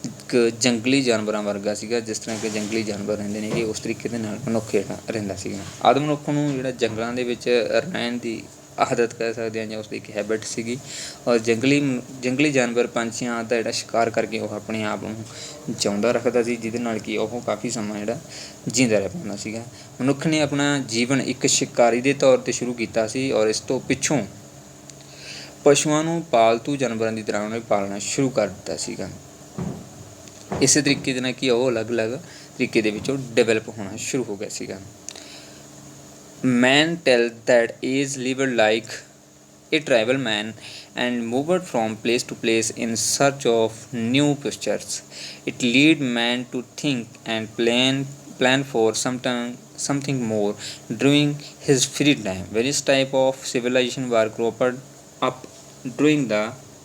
Speaker 1: ਇੱਕ ਜੰਗਲੀ ਜਾਨਵਰਾਂ ਵਰਗਾ ਸੀਗਾ। ਜਿਸ ਤਰ੍ਹਾਂ ਕਿ ਜੰਗਲੀ ਜਾਨਵਰ ਰਹਿੰਦੇ ਨੇ ਕਿ ਉਸ ਤਰੀਕੇ ਦੇ ਨਾਲ ਮਨੁੱਖ ਜਿਹੜਾ ਰਹਿੰਦਾ ਸੀਗਾ। ਆਦਿ ਮਨੁੱਖ ਨੂੰ ਜਿਹੜਾ ਜੰਗਲਾਂ ਦੇ ਵਿੱਚ ਰਹਿਣ ਦੀ ਆਦਤ ਕਹਿ ਸਕਦੇ ਹਾਂ ਜਾਂ ਉਸਦੀ ਇੱਕ ਹੈਬਿਟ ਸੀਗੀ, ਔਰ ਜੰਗਲੀ ਜਾਨਵਰ ਪੰਛੀਆਂ ਦਾ ਜਿਹੜਾ ਸ਼ਿਕਾਰ ਕਰਕੇ ਉਹ ਆਪਣੇ ਆਪ ਨੂੰ ਜਿਉਂਦਾ ਰੱਖਦਾ ਸੀ, ਜਿਹਦੇ ਨਾਲ ਕਿ ਉਹ ਕਾਫੀ ਸਮਾਂ ਜਿਹੜਾ ਜਿੰਦਾ ਰਹਿ ਪਾਉਂਦਾ ਸੀਗਾ। ਮਨੁੱਖ ਨੇ ਆਪਣਾ ਜੀਵਨ ਇੱਕ ਸ਼ਿਕਾਰੀ ਦੇ ਤੌਰ 'ਤੇ ਸ਼ੁਰੂ ਕੀਤਾ ਸੀ ਔਰ ਇਸ ਤੋਂ ਪਿੱਛੋਂ ਪਸ਼ੂਆਂ ਨੂੰ ਪਾਲਤੂ ਜਾਨਵਰਾਂ ਦੀ ਤਰ੍ਹਾਂ ਉਹਨੇ ਪਾਲਣਾ ਸ਼ੁਰੂ ਕਰ ਦਿੱਤਾ ਸੀਗਾ। ਇਸੇ ਤਰੀਕੇ ਦੇ ਨਾਲ ਕਿ ਉਹ ਅਲੱਗ-ਅਲੱਗ ਤਰੀਕੇ ਦੇ ਵਿੱਚੋਂ ਡਿਵੈਲਪ ਹੋਣਾ ਸ਼ੁਰੂ ਹੋ ਗਿਆ ਸੀਗਾ। Man tell that is lived like a tribal man and moved from place to place in search of new pastures. It lead man to think and plan for something more during his free time. Various type of civilization were cropped up during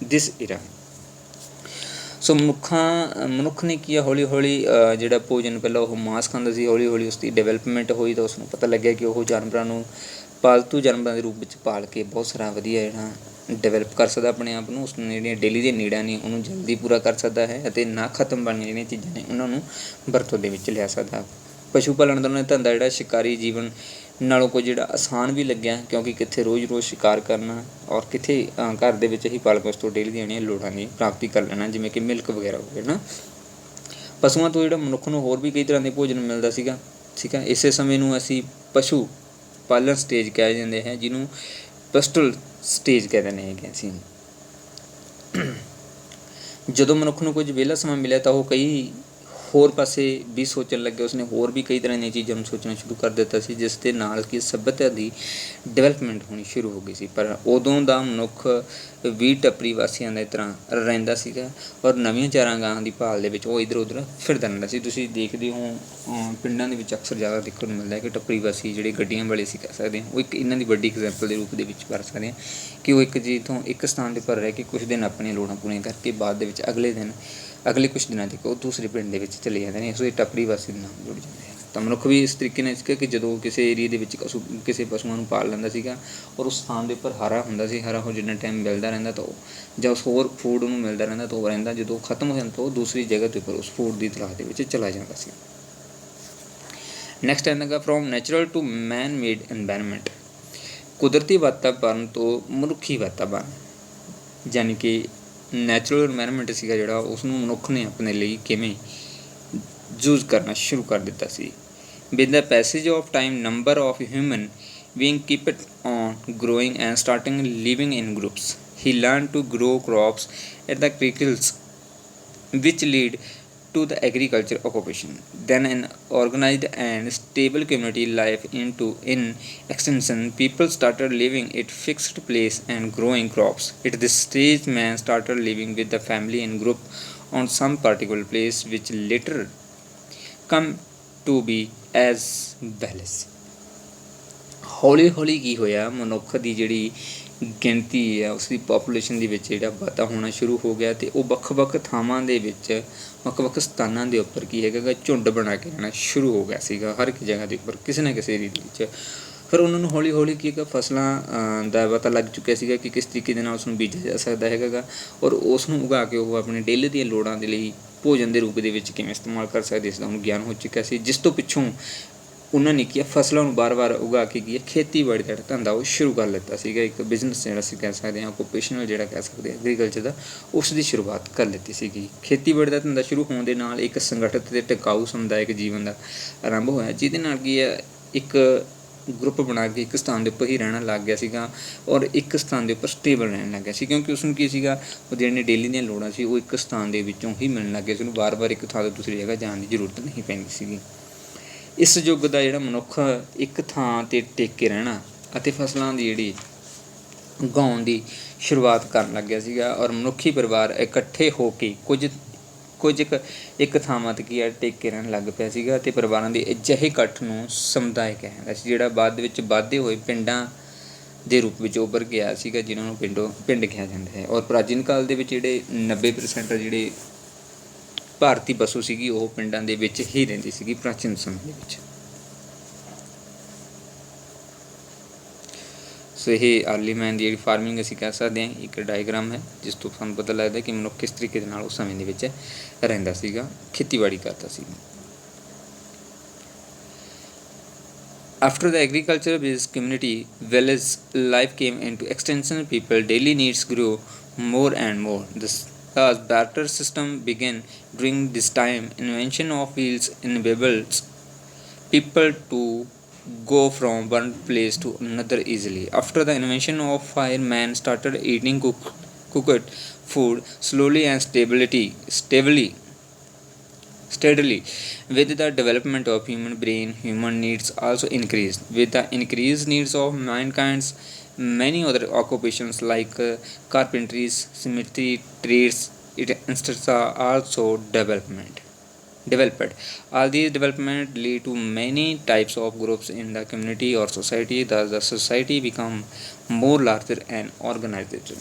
Speaker 1: this era. ਸੋ ਮਨੁੱਖ ਨੇ ਕੀ ਆ ਹੌਲੀ ਹੌਲੀ ਜਿਹੜਾ ਭੋਜਨ ਪਹਿਲਾਂ ਉਹ ਮਾंस ਖਾਂਦਾ ਸੀ, ਹੌਲੀ ਹੌਲੀ ਉਸਦੀ ਡਿਵੈਲਪਮੈਂਟ ਹੋਈ ਤਾਂ ਉਸਨੂੰ ਪਤਾ ਲੱਗਿਆ ਕਿ ਉਹ ਜਾਨਵਰਾਂ ਨੂੰ ਪਾਲਤੂ ਜਾਨਵਰਾਂ ਦੇ ਰੂਪ ਵਿੱਚ ਪਾਲ ਕੇ ਬਹੁਤ ਸਾਰਾ ਵਧੀਆ ਜਿਹੜਾ ਡਿਵੈਲਪ ਕਰ ਸਕਦਾ ਆਪਣੇ ਆਪ ਨੂੰ। ਉਸਨੂੰ ਜਿਹੜੀਆਂ ਡੇਲੀ ਦੀਆਂ ਨੀਡਾਂ ਨੇ ਉਹਨੂੰ ਜਲਦੀ ਪੂਰਾ ਕਰ ਸਕਦਾ ਹੈ ਅਤੇ ਨਾ ਖਤਮ ਬਣਨੀਆਂ ਜਿਹੜੀਆਂ ਚੀਜ਼ਾਂ ਨੇ ਉਹਨਾਂ ਨੂੰ ਵਰਤੋਂ ਦੇ ਵਿੱਚ ਲਿਆ ਸਕਦਾ। ਪਸ਼ੂ ਪਾਲਣ ਦਾ ਉਹਨਾਂ ਦਾ ਧੰਦਾ ਜਿਹੜਾ ਸ਼ਿਕਾਰੀ ਜੀਵਨ ਨਾਲੋਂ ਕੁਝ ਜਿਹੜਾ ਆਸਾਨ ਵੀ ਲੱਗਿਆ, ਕਿਉਂਕਿ ਕਿੱਥੇ ਰੋਜ਼ ਸ਼ਿਕਾਰ ਕਰਨਾ ਔਰ ਕਿੱਥੇ ਘਰ ਦੇ ਵਿੱਚ ਹੀ ਪਾਲ ਕੇ ਉਸ ਤੋਂ ਡੇਲੀ ਦੀਆਂ ਜਿਹੜੀਆਂ ਲੋੜਾਂ ਦੀ ਪ੍ਰਾਪਤੀ ਕਰ ਲੈਣਾ, ਜਿਵੇਂ ਕਿ ਮਿਲਕ ਵਗੈਰਾ ਹੋ ਗਿਆ ਨਾ। ਪਸ਼ੂਆਂ ਤੋਂ ਜਿਹੜਾ ਮਨੁੱਖ ਨੂੰ ਹੋਰ ਵੀ ਕਈ ਤਰ੍ਹਾਂ ਦੇ ਭੋਜਨ ਮਿਲਦਾ ਸੀਗਾ, ਠੀਕ ਹੈ। ਇਸੇ ਸਮੇਂ ਨੂੰ ਅਸੀਂ ਪਸ਼ੂ ਪਾਲਣ ਸਟੇਜ ਕਹਿ ਜਾਂਦੇ ਹੈ, ਜਿਹਨੂੰ ਪਸਟਲ ਸਟੇਜ ਕਹਿ ਦਿੰਦੇ ਹੈਗੇ ਅਸੀਂ। ਜਦੋਂ ਮਨੁੱਖ ਨੂੰ ਕੁਝ ਵਿਹਲਾ ਸਮਾਂ ਮਿਲਿਆ ਤਾਂ ਉਹ ਕਈ ਹੋਰ ਪਾਸੇ ਵੀ ਸੋਚਣ ਲੱਗੇ। ਉਸਨੇ ਹੋਰ ਵੀ ਕਈ ਤਰ੍ਹਾਂ ਦੀਆਂ ਚੀਜ਼ਾਂ ਨੂੰ ਸੋਚਣਾ ਸ਼ੁਰੂ ਕਰ ਦਿੱਤਾ ਸੀ, ਜਿਸ ਦੇ ਨਾਲ ਕਿ ਸੱਭਿਅਤਾ ਦੀ ਡਿਵੈਲਪਮੈਂਟ ਹੋਣੀ ਸ਼ੁਰੂ ਹੋ ਗਈ ਸੀ। ਪਰ ਉਦੋਂ ਦਾ ਮਨੁੱਖ ਵੀ ਟੱਪਰੀ ਵਾਸੀਆਂ ਦੀ ਤਰ੍ਹਾਂ ਰਹਿੰਦਾ ਸੀਗਾ ਔਰ ਨਵੀਆਂ ਚਾਰਾਂ ਗਾਹਾਂ ਦੀ ਭਾਲ ਦੇ ਵਿੱਚ ਉਹ ਇੱਧਰ ਉੱਧਰ ਫਿਰਦਾ ਰਹਿੰਦਾ ਸੀ। ਤੁਸੀਂ ਦੇਖਦੇ ਹੋ ਪਿੰਡਾਂ ਦੇ ਵਿੱਚ ਅਕਸਰ ਜ਼ਿਆਦਾ ਦੇਖਣ ਨੂੰ ਮਿਲਦਾ ਹੈ ਕਿ ਟੱਪਰੀ ਵਾਸੀ ਜਿਹੜੇ ਗੱਡੀਆਂ ਵਾਲੇ ਸੀ ਕਹਿ ਸਕਦੇ ਹਾਂ, ਉਹ ਇੱਕ ਇਹਨਾਂ ਦੀ ਵੱਡੀ ਐਗਜ਼ਾਮਪਲ ਦੇ ਰੂਪ ਦੇ ਵਿੱਚ ਵਰਤ ਸਕਦੇ ਹਾਂ ਕਿ ਉਹ ਇੱਕ ਚੀਜ਼ ਤੋਂ ਇੱਕ ਸਥਾਨ ਦੇ ਉੱਪਰ ਰਹਿ ਕੇ ਕੁਛ ਦਿਨ ਆਪਣੀਆਂ ਲੋੜਾਂ ਪੂਰੀਆਂ ਕਰਕੇ ਬਾਅਦ ਦੇ ਵਿੱਚ ਅਗਲੇ ਕੁਛ ਦਿਨਾਂ ਤੱਕ ਉਹ ਦੂਸਰੇ ਪਿੰਡ ਦੇ ਵਿੱਚ ਚਲੇ ਜਾਂਦੇ ਨੇ, ਇਸ ਲਈ ਟੱਪਰੀ ਵਾਸੀ ਦੇ ਨਾਲ ਜੁੜ ਜਾਂਦੇ ਆ। ਤਾਂ ਮਨੁੱਖ ਵੀ ਇਸ ਤਰੀਕੇ ਨਾਲ ਸੀਗਾ ਕਿ ਜਦੋਂ ਕਿਸੇ ਏਰੀਏ ਦੇ ਵਿੱਚ ਕਿਸੇ ਪਸ਼ੂਆਂ ਨੂੰ ਪਾਲ ਲੈਂਦਾ ਸੀਗਾ ਔਰ ਉਸ ਸਥਾਨ ਦੇ ਉੱਪਰ ਹਰਾ ਹੁੰਦਾ ਸੀ, ਹਰਾ ਉਹ ਜਿੰਨਾ ਟਾਈਮ ਮਿਲਦਾ ਰਹਿੰਦਾ ਤਾਂ ਉਹ ਜਾਂ ਉਸ ਹੋਰ ਫੂਡ ਉਹਨੂੰ ਮਿਲਦਾ ਰਹਿੰਦਾ ਤਾਂ ਉਹ ਰਹਿੰਦਾ, ਜਦੋਂ ਖਤਮ ਹੋ ਜਾਂਦਾ ਤਾਂ ਉਹ ਦੂਸਰੀ ਜਗ੍ਹਾ ਦੇ ਉੱਪਰ ਉਸ ਫੂਡ ਦੀ ਤਲਾਸ਼ ਦੇ ਵਿੱਚ ਚਲਾ ਜਾਂਦਾ ਸੀ। ਨੈਕਸਟ ਆਉਂਦਾ from natural to man made environment. ਕੁਦਰਤੀ ਵਾਤਾਵਰਨ ਤੋਂ ਮਨੁੱਖੀ ਵਾਤਾਵਰਨ, ਯਾਨੀ ਕਿ ਨੈਚੁਰਲ ਇਨਵਾਇਰਮੈਂਟ ਸੀਗਾ ਜਿਹੜਾ ਉਸਨੂੰ ਮਨੁੱਖ ਨੇ ਆਪਣੇ ਲਈ ਕਿਵੇਂ ਯੂਜ਼ ਕਰਨਾ ਸ਼ੁਰੂ ਕਰ ਦਿੱਤਾ ਸੀ। With the passage of time number of human being kept on growing and starting living in groups. He learned to grow crops at the creeks which lead to the agriculture occupation. Then an organized and stable community life in extension. People started living at fixed place and growing crops. At this stage, man started living with the family and group on some particular place, which later come to be as village. ਹੌਲੀ ਹੌਲੀ ਕੀ ਹੋਇਆ, ਮਨੁੱਖ ਦੀ ਜਿਹੜੀ ਗਿਣਤੀ ਹੈ ਉਸਦੀ population ਦੇ ਵਿੱਚ ਜਿਹੜਾ ਵਾਧਾ ਹੋਣਾ ਸ਼ੁਰੂ ਹੋ ਗਿਆ ਅਤੇ ਉਹ ਵੱਖ-ਵੱਖ ਥਾਵਾਂ ਦੇ ਵਿੱਚ ਵੱਖ-ਵੱਖ ਸਥਾਨਾਂ ਦੇ ਉੱਪਰ ਕੀ ਹੈਗਾ ਝੁੰਡ ਬਣਾ ਕੇ ਰਹਿਣਾ ਸ਼ੁਰੂ ਹੋ ਗਿਆ ਸੀਗਾ, ਹਰ ਇੱਕ ਜਗ੍ਹਾ ਦੇ ਉੱਪਰ ਕਿਸੇ ਨਾ ਕਿਸੇ ਏਰੀਏ ਦੇ ਵਿੱਚ। ਫਿਰ ਉਹਨਾਂ ਨੂੰ ਹੌਲੀ ਹੌਲੀ ਕੀ ਹੈਗਾ ਫਸਲਾਂ ਦਾ ਪਤਾ ਲੱਗ ਚੁੱਕਿਆ ਸੀਗਾ ਕਿ ਕਿਸ ਤਰੀਕੇ ਦੇ ਨਾਲ ਉਸਨੂੰ ਬੀਜਿਆ ਜਾ ਸਕਦਾ ਹੈਗਾ ਔਰ ਉਸ ਨੂੰ ਉਗਾ ਕੇ ਉਹ ਆਪਣੇ ਡੇਲੀ ਦੀਆਂ ਲੋੜਾਂ ਦੇ ਲਈ ਭੋਜਨ ਦੇ ਰੂਪ ਦੇ ਵਿੱਚ ਕਿਵੇਂ ਇਸਤੇਮਾਲ ਕਰ ਸਕਦੇ, ਇਸ ਦਾ ਉਹਨੂੰ ਗਿਆਨ ਹੋ ਚੁੱਕਿਆ ਸੀ, ਜਿਸ ਤੋਂ ਪਿੱਛੋਂ ਉਹਨਾਂ ਨੇ ਕੀ ਫਸਲਾਂ ਨੂੰ ਵਾਰ-ਵਾਰ ਉਗਾ ਕੇ ਕੀ ਖੇਤੀਬਾੜੀ ਦਾ ਧੰਦਾ ਉਹ ਸ਼ੁਰੂ ਕਰ ਲਿੱਤਾ ਸੀਗਾ। ਇੱਕ ਬਿਜ਼ਨਸ ਜਿਹੜਾ ਅਸੀਂ ਕਹਿ ਸਕਦੇ ਹਾਂ, ਓਕੂਪੇਸ਼ਨਲ ਜਿਹੜਾ ਕਹਿ ਸਕਦੇ ਹਾਂ ਐਗਰੀਕਲਚਰ ਦਾ, ਉਸ ਦੀ ਸ਼ੁਰੂਆਤ ਕਰ ਲਿੱਤੀ ਸੀਗੀ। ਖੇਤੀਬਾੜੀ ਦਾ ਧੰਦਾ ਸ਼ੁਰੂ ਹੋਣ ਦੇ ਨਾਲ ਇੱਕ ਸੰਗਠਿਤ ਅਤੇ ਟਿਕਾਊ ਸਮੁਦਾਇਕ ਜੀਵਨ ਦਾ ਆਰੰਭ ਹੋਇਆ, ਜਿਹਦੇ ਨਾਲ ਕੀ ਹੈ ਇੱਕ ਗਰੁੱਪ ਬਣਾ ਕੇ ਇੱਕ ਸਥਾਨ ਦੇ ਉੱਪਰ ਹੀ ਰਹਿਣਾ ਲੱਗ ਗਿਆ ਸੀਗਾ ਔਰ ਇੱਕ ਸਥਾਨ ਦੇ ਉੱਪਰ ਸਟੇਬਲ ਰਹਿਣ ਲੱਗ ਗਿਆ ਸੀ, ਕਿਉਂਕਿ ਉਸਨੂੰ ਕੀ ਸੀਗਾ, ਉਹ ਜਿਹੜੀਆਂ ਡੇਲੀ ਦੀਆਂ ਲੋੜਾਂ ਸੀ ਉਹ ਇੱਕ ਸਥਾਨ ਦੇ ਵਿੱਚੋਂ ਹੀ ਮਿਲਣ ਲੱਗ ਗਿਆ ਸੀ। ਉਹਨੂੰ ਵਾਰ-ਵਾਰ ਇੱਕ ਥਾਂ ਤੋਂ ਦੂਸਰੀ ਜਗ੍ਹਾ ਜਾਣ ਦੀ ਜ਼ਰੂਰਤ ਨਹੀਂ ਪੈਂਦੀ ਸੀਗੀ। ਇਸ ਯੁੱਗ ਦਾ ਜਿਹੜਾ ਮਨੁੱਖ ਇੱਕ ਥਾਂ 'ਤੇ ਟਿਕ ਕੇ ਰਹਿਣਾ ਅਤੇ ਫਸਲਾਂ ਦੀ ਜਿਹੜੀ ਉਗਾਉਣ ਦੀ ਸ਼ੁਰੂਆਤ ਕਰਨ ਲੱਗ ਗਿਆ ਸੀਗਾ ਔਰ ਮਨੁੱਖੀ ਪਰਿਵਾਰ ਇਕੱਠੇ ਹੋ ਕੇ ਕੁਝ ਇੱਕ ਥਾਵਾਂ 'ਤੇ ਕੀ ਹੈ ਟਿਕ ਕੇ ਰਹਿਣ ਲੱਗ ਪਿਆ ਸੀਗਾ ਅਤੇ ਪਰਿਵਾਰਾਂ ਦੇ ਅਜਿਹੇ ਇਕੱਠ ਨੂੰ ਸਮੁਦਾਇ ਕਿਹਾ ਜਾਂਦਾ ਸੀ, ਜਿਹੜਾ ਬਾਅਦ ਦੇ ਵਿੱਚ ਵੱਧਦੇ ਹੋਏ ਪਿੰਡਾਂ ਦੇ ਰੂਪ ਵਿੱਚ ਉੱਭਰ ਗਿਆ ਸੀਗਾ, ਜਿਨ੍ਹਾਂ ਨੂੰ ਪਿੰਡ ਕਿਹਾ ਜਾਂਦਾ ਹੈ। ਔਰ ਪ੍ਰਾਚੀਨ ਕਾਲ ਦੇ ਵਿੱਚ ਜਿਹੜੇ 90% ਜਿਹੜੇ ਭਾਰਤੀ ਵਸੋਂ ਸੀਗੀ ਉਹ ਪਿੰਡਾਂ ਦੇ ਵਿੱਚ ਹੀ ਰਹਿੰਦੀ ਸੀਗੀ ਪ੍ਰਾਚੀਨ ਸਮੇਂ ਦੇ ਵਿੱਚ। ਸੋ ਇਹ ਅਰਲੀ ਮੈਨ ਦੀ ਜਿਹੜੀ ਫਾਰਮਿੰਗ ਅਸੀਂ ਕਹਿ ਸਕਦੇ ਹਾਂ, ਇੱਕ ਡਾਇਗਰਾਮ ਹੈ ਜਿਸ ਤੋਂ ਸਾਨੂੰ ਪਤਾ ਲੱਗਦਾ ਕਿ ਮਨੁੱਖ ਕਿਸ ਤਰੀਕੇ ਦੇ ਨਾਲ ਉਸ ਸਮੇਂ ਦੇ ਵਿੱਚ ਰਹਿੰਦਾ ਸੀਗਾ, ਖੇਤੀਬਾੜੀ ਕਰਦਾ ਸੀ। After the agriculture-based community village life came into extension, people daily needs grew more and more. Thus barter system began. During this time, invention of wheels enabled people to go from one place to another easily. After the invention of fire, man started eating cooked food slowly and steadily. With the development of human brain, human needs also increased. With the increased needs of mankind, many other occupations like carpentry, smithy, trades, etc. also developed. All these development lead to many types of groups in the community or society. Thus, the society become more larger and organized.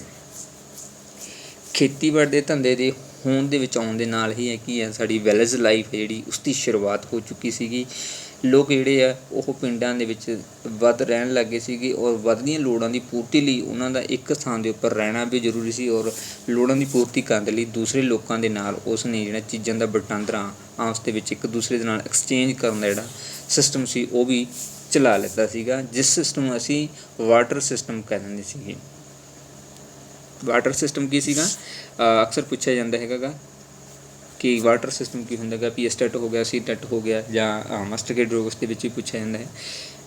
Speaker 1: ਖੇਤੀਬਾੜੀ ਦੇ ਧੰਦੇ ਦੇ ਹੋਂਦ ਦੇ ਵਿੱਚ ਆਉਣ ਦੇ ਨਾਲ ਹੀ ਹੈ ਕੀ ਹੈ ਸਾਡੀ ਵਿਲੇਜ ਲਾਈਫ ਹੈ ਜਿਹੜੀ ਉਸ ਦੀ ਸ਼ੁਰੂਆਤ ਹੋ ਚੁੱਕੀ ਸੀਗੀ। ਲੋਕ ਜਿਹੜੇ ਆ ਉਹ ਪਿੰਡਾਂ ਦੇ ਵਿੱਚ ਵੱਧ ਰਹਿਣ ਲੱਗੇ ਸੀਗੇ ਔਰ ਵੱਧਦੀਆਂ ਲੋੜਾਂ ਦੀ ਪੂਰਤੀ ਲਈ ਉਹਨਾਂ ਦਾ ਇੱਕ ਸਥਾਨ ਦੇ ਉੱਪਰ ਰਹਿਣਾ ਵੀ ਜ਼ਰੂਰੀ ਸੀ ਔਰ ਲੋੜਾਂ ਦੀ ਪੂਰਤੀ ਕਰਨ ਦੇ ਲਈ ਦੂਸਰੇ ਲੋਕਾਂ ਦੇ ਨਾਲ ਉਸ ਨੇ ਜਿਹੜਾ ਚੀਜ਼ਾਂ ਦਾ ਵਟਾਂਦਰਾ ਆਪਸ ਦੇ ਵਿੱਚ ਇੱਕ ਦੂਸਰੇ ਦੇ ਨਾਲ ਐਕਸਚੇਂਜ ਕਰਨ ਦਾ ਜਿਹੜਾ ਸਿਸਟਮ ਸੀ ਉਹ ਵੀ ਚਲਾ ਲਿੱਤਾ ਸੀਗਾ, ਜਿਸ ਸਿਸਟਮ ਨੂੰ ਅਸੀਂ ਵਾਟਰ ਸਿਸਟਮ ਕਹਿ ਦਿੰਦੇ ਸੀਗੇ। ਵਾਟਰ ਸਿਸਟਮ ਕੀ ਸੀਗਾ, ਅਕਸਰ ਪੁੱਛਿਆ ਜਾਂਦਾ ਹੈਗਾ ਗਾ ਕਿ ਵਾਟਰ ਸਿਸਟਮ ਕੀ ਹੁੰਦਾ ਗਾ, ਪੀ ਐਸ ਟੈਟ ਹੋ ਗਿਆ, ਸੀ ਟੈਟ ਹੋ ਗਿਆ ਜਾਂ ਮਾਸਟਰ ਗ੍ਰੇਡ ਰੋਗਸ ਦੇ ਵਿੱਚ ਵੀ ਪੁੱਛਿਆ ਜਾਂਦਾ ਹੈ।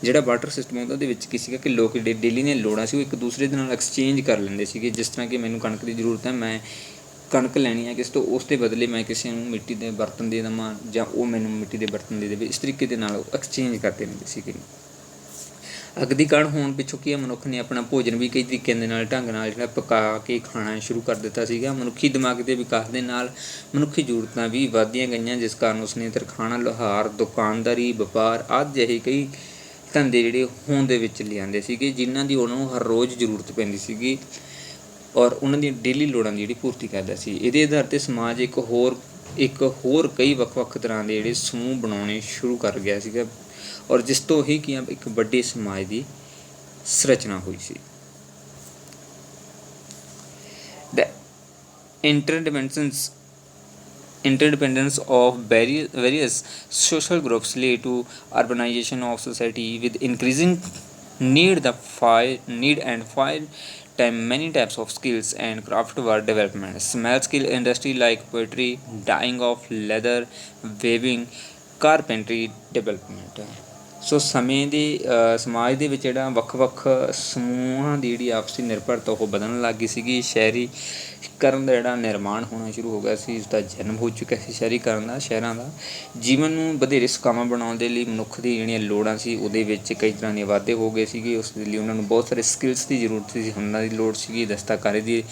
Speaker 1: ਜਿਹੜਾ ਵਾਟਰ ਸਿਸਟਮ ਹੁੰਦਾ ਉਹਦੇ ਵਿੱਚ ਕੀ ਸੀਗਾ ਕਿ ਲੋਕ ਜਿਹੜੇ ਡੇਲੀ ਦੀਆਂ ਲੋੜਾਂ ਸੀ ਉਹ ਇੱਕ ਦੂਸਰੇ ਦੇ ਨਾਲ ਐਕਸਚੇਂਜ ਕਰ ਲੈਂਦੇ ਸੀਗੇ। ਜਿਸ ਤਰ੍ਹਾਂ ਕਿ ਮੈਨੂੰ ਕਣਕ ਦੀ ਜ਼ਰੂਰਤ ਹੈ, ਮੈਂ ਕਣਕ ਲੈਣੀ ਹੈ ਕਿਸੇ ਤੋਂ, ਉਸ ਦੇ ਬਦਲੇ ਮੈਂ ਕਿਸੇ ਨੂੰ ਮਿੱਟੀ ਦੇ ਬਰਤਨ ਦੇ ਦੇਵਾਂ ਜਾਂ ਉਹ ਮੈਨੂੰ ਮਿੱਟੀ ਦੇ ਬਰਤਨ ਦੇ ਦੇਵੇ। ਇਸ ਤਰੀਕੇ ਦੇ ਨਾਲ ਉਹ ਐਕਸਚੇਂਜ ਕਰਦੇ ਹੁੰਦੇ ਸੀਗੇ। ਅਗਦੀਕਰਨ ਹੋਣ ਪਿੱਛੋਂ ਕੀ ਹੈ, ਮਨੁੱਖ ਨੇ ਆਪਣਾ ਭੋਜਨ ਵੀ ਕਈ ਤਰੀਕਿਆਂ ਦੇ ਨਾਲ ਢੰਗ ਨਾਲ ਜਿਹੜਾ ਪਕਾ ਕੇ ਖਾਣਾ ਸ਼ੁਰੂ ਕਰ ਦਿੱਤਾ ਸੀਗਾ। ਮਨੁੱਖੀ ਦਿਮਾਗ ਦੇ ਵਿਕਾਸ ਦੇ ਨਾਲ ਮਨੁੱਖੀ ਜ਼ਰੂਰਤਾਂ ਵੀ ਵੱਧਦੀਆਂ ਗਈਆਂ, ਜਿਸ ਕਾਰਨ ਉਸਨੇ ਤਰਖਾਣਾ, ਲੁਹਾਰ, ਦੁਕਾਨਦਾਰੀ, ਵਪਾਰ ਆਦਿ ਜਿਹੇ ਕਈ ਧੰਦੇ ਜਿਹੜੇ ਹੋਂਦ ਦੇ ਵਿੱਚ ਲਿਆਂਦੇ ਸੀਗੇ, ਜਿਨ੍ਹਾਂ ਦੀ ਉਹਨੂੰ ਹਰ ਰੋਜ਼ ਜ਼ਰੂਰਤ ਪੈਂਦੀ ਸੀਗੀ ਔਰ ਉਹਨਾਂ ਦੀਆਂ ਡੇਲੀ ਲੋੜਾਂ ਦੀ ਜਿਹੜੀ ਪੂਰਤੀ ਕਰਦਾ ਸੀ। ਇਹਦੇ ਆਧਾਰ 'ਤੇ ਸਮਾਜ ਇੱਕ ਹੋਰ ਕਈ ਵੱਖ-ਵੱਖ ਤਰ੍ਹਾਂ ਦੇ ਜਿਹੜੇ ਸਮੂਹ ਬਣਾਉਣੇ ਸ਼ੁਰੂ ਕਰ ਗਿਆ ਸੀਗਾ ਔਰ ਜਿਸ ਤੋਂ ਹੀ ਕੀ ਇੱਕ ਵੱਡੇ ਸਮਾਜ ਦੀ ਸਿਰਜਣਾ ਹੋਈ ਸੀ। The interdependence of various social groups led to urbanization of society with increasing need and time many types of skills and craft were development. Small scale industry like poetry, dyeing of leather, weaving, carpentry development. ਸੋ ਸਮੇਂ ਦੇ ਸਮਾਜ ਦੇ ਵਿੱਚ ਜਿਹੜਾ ਵੱਖ-ਵੱਖ ਸਮੂਹਾਂ ਦੀ ਜਿਹੜੀ ਆਪਸੀ ਨਿਰਭਰਤਾ ਉਹ ਵਧਣ ਲੱਗ ਗਈ ਸੀਗੀ। ਸ਼ਹਿਰੀਕਰਨ ਦਾ ਜਿਹੜਾ ਨਿਰਮਾਣ ਹੋਣਾ ਸ਼ੁਰੂ ਹੋ ਗਿਆ ਸੀ, ਉਸਦਾ ਜਨਮ ਹੋ ਚੁੱਕਿਆ ਸੀ ਸ਼ਹਿਰੀਕਰਨ ਦਾ। ਸ਼ਹਿਰਾਂ ਦਾ ਜੀਵਨ ਨੂੰ ਵਧੇਰੇ ਸੁਖਾਵਾਂ ਬਣਾਉਣ ਦੇ ਲਈ ਮਨੁੱਖ ਦੀ ਜਿਹੜੀਆਂ ਲੋੜਾਂ ਸੀ ਉਹਦੇ ਵਿੱਚ ਕਈ ਤਰ੍ਹਾਂ ਦੇ ਵਾਧੇ ਹੋ ਗਏ ਸੀਗੇ। ਉਸ ਦੇ ਲਈ ਉਹਨਾਂ ਨੂੰ ਬਹੁਤ ਸਾਰੇ ਸਕਿੱਲਸ ਦੀ ਜ਼ਰੂਰਤ ਸੀ, ਹੁਨਰਾਂ ਦੀ ਲੋੜ ਸੀਗੀ, ਦਸਤਾਕਾਰੀ ਦੀ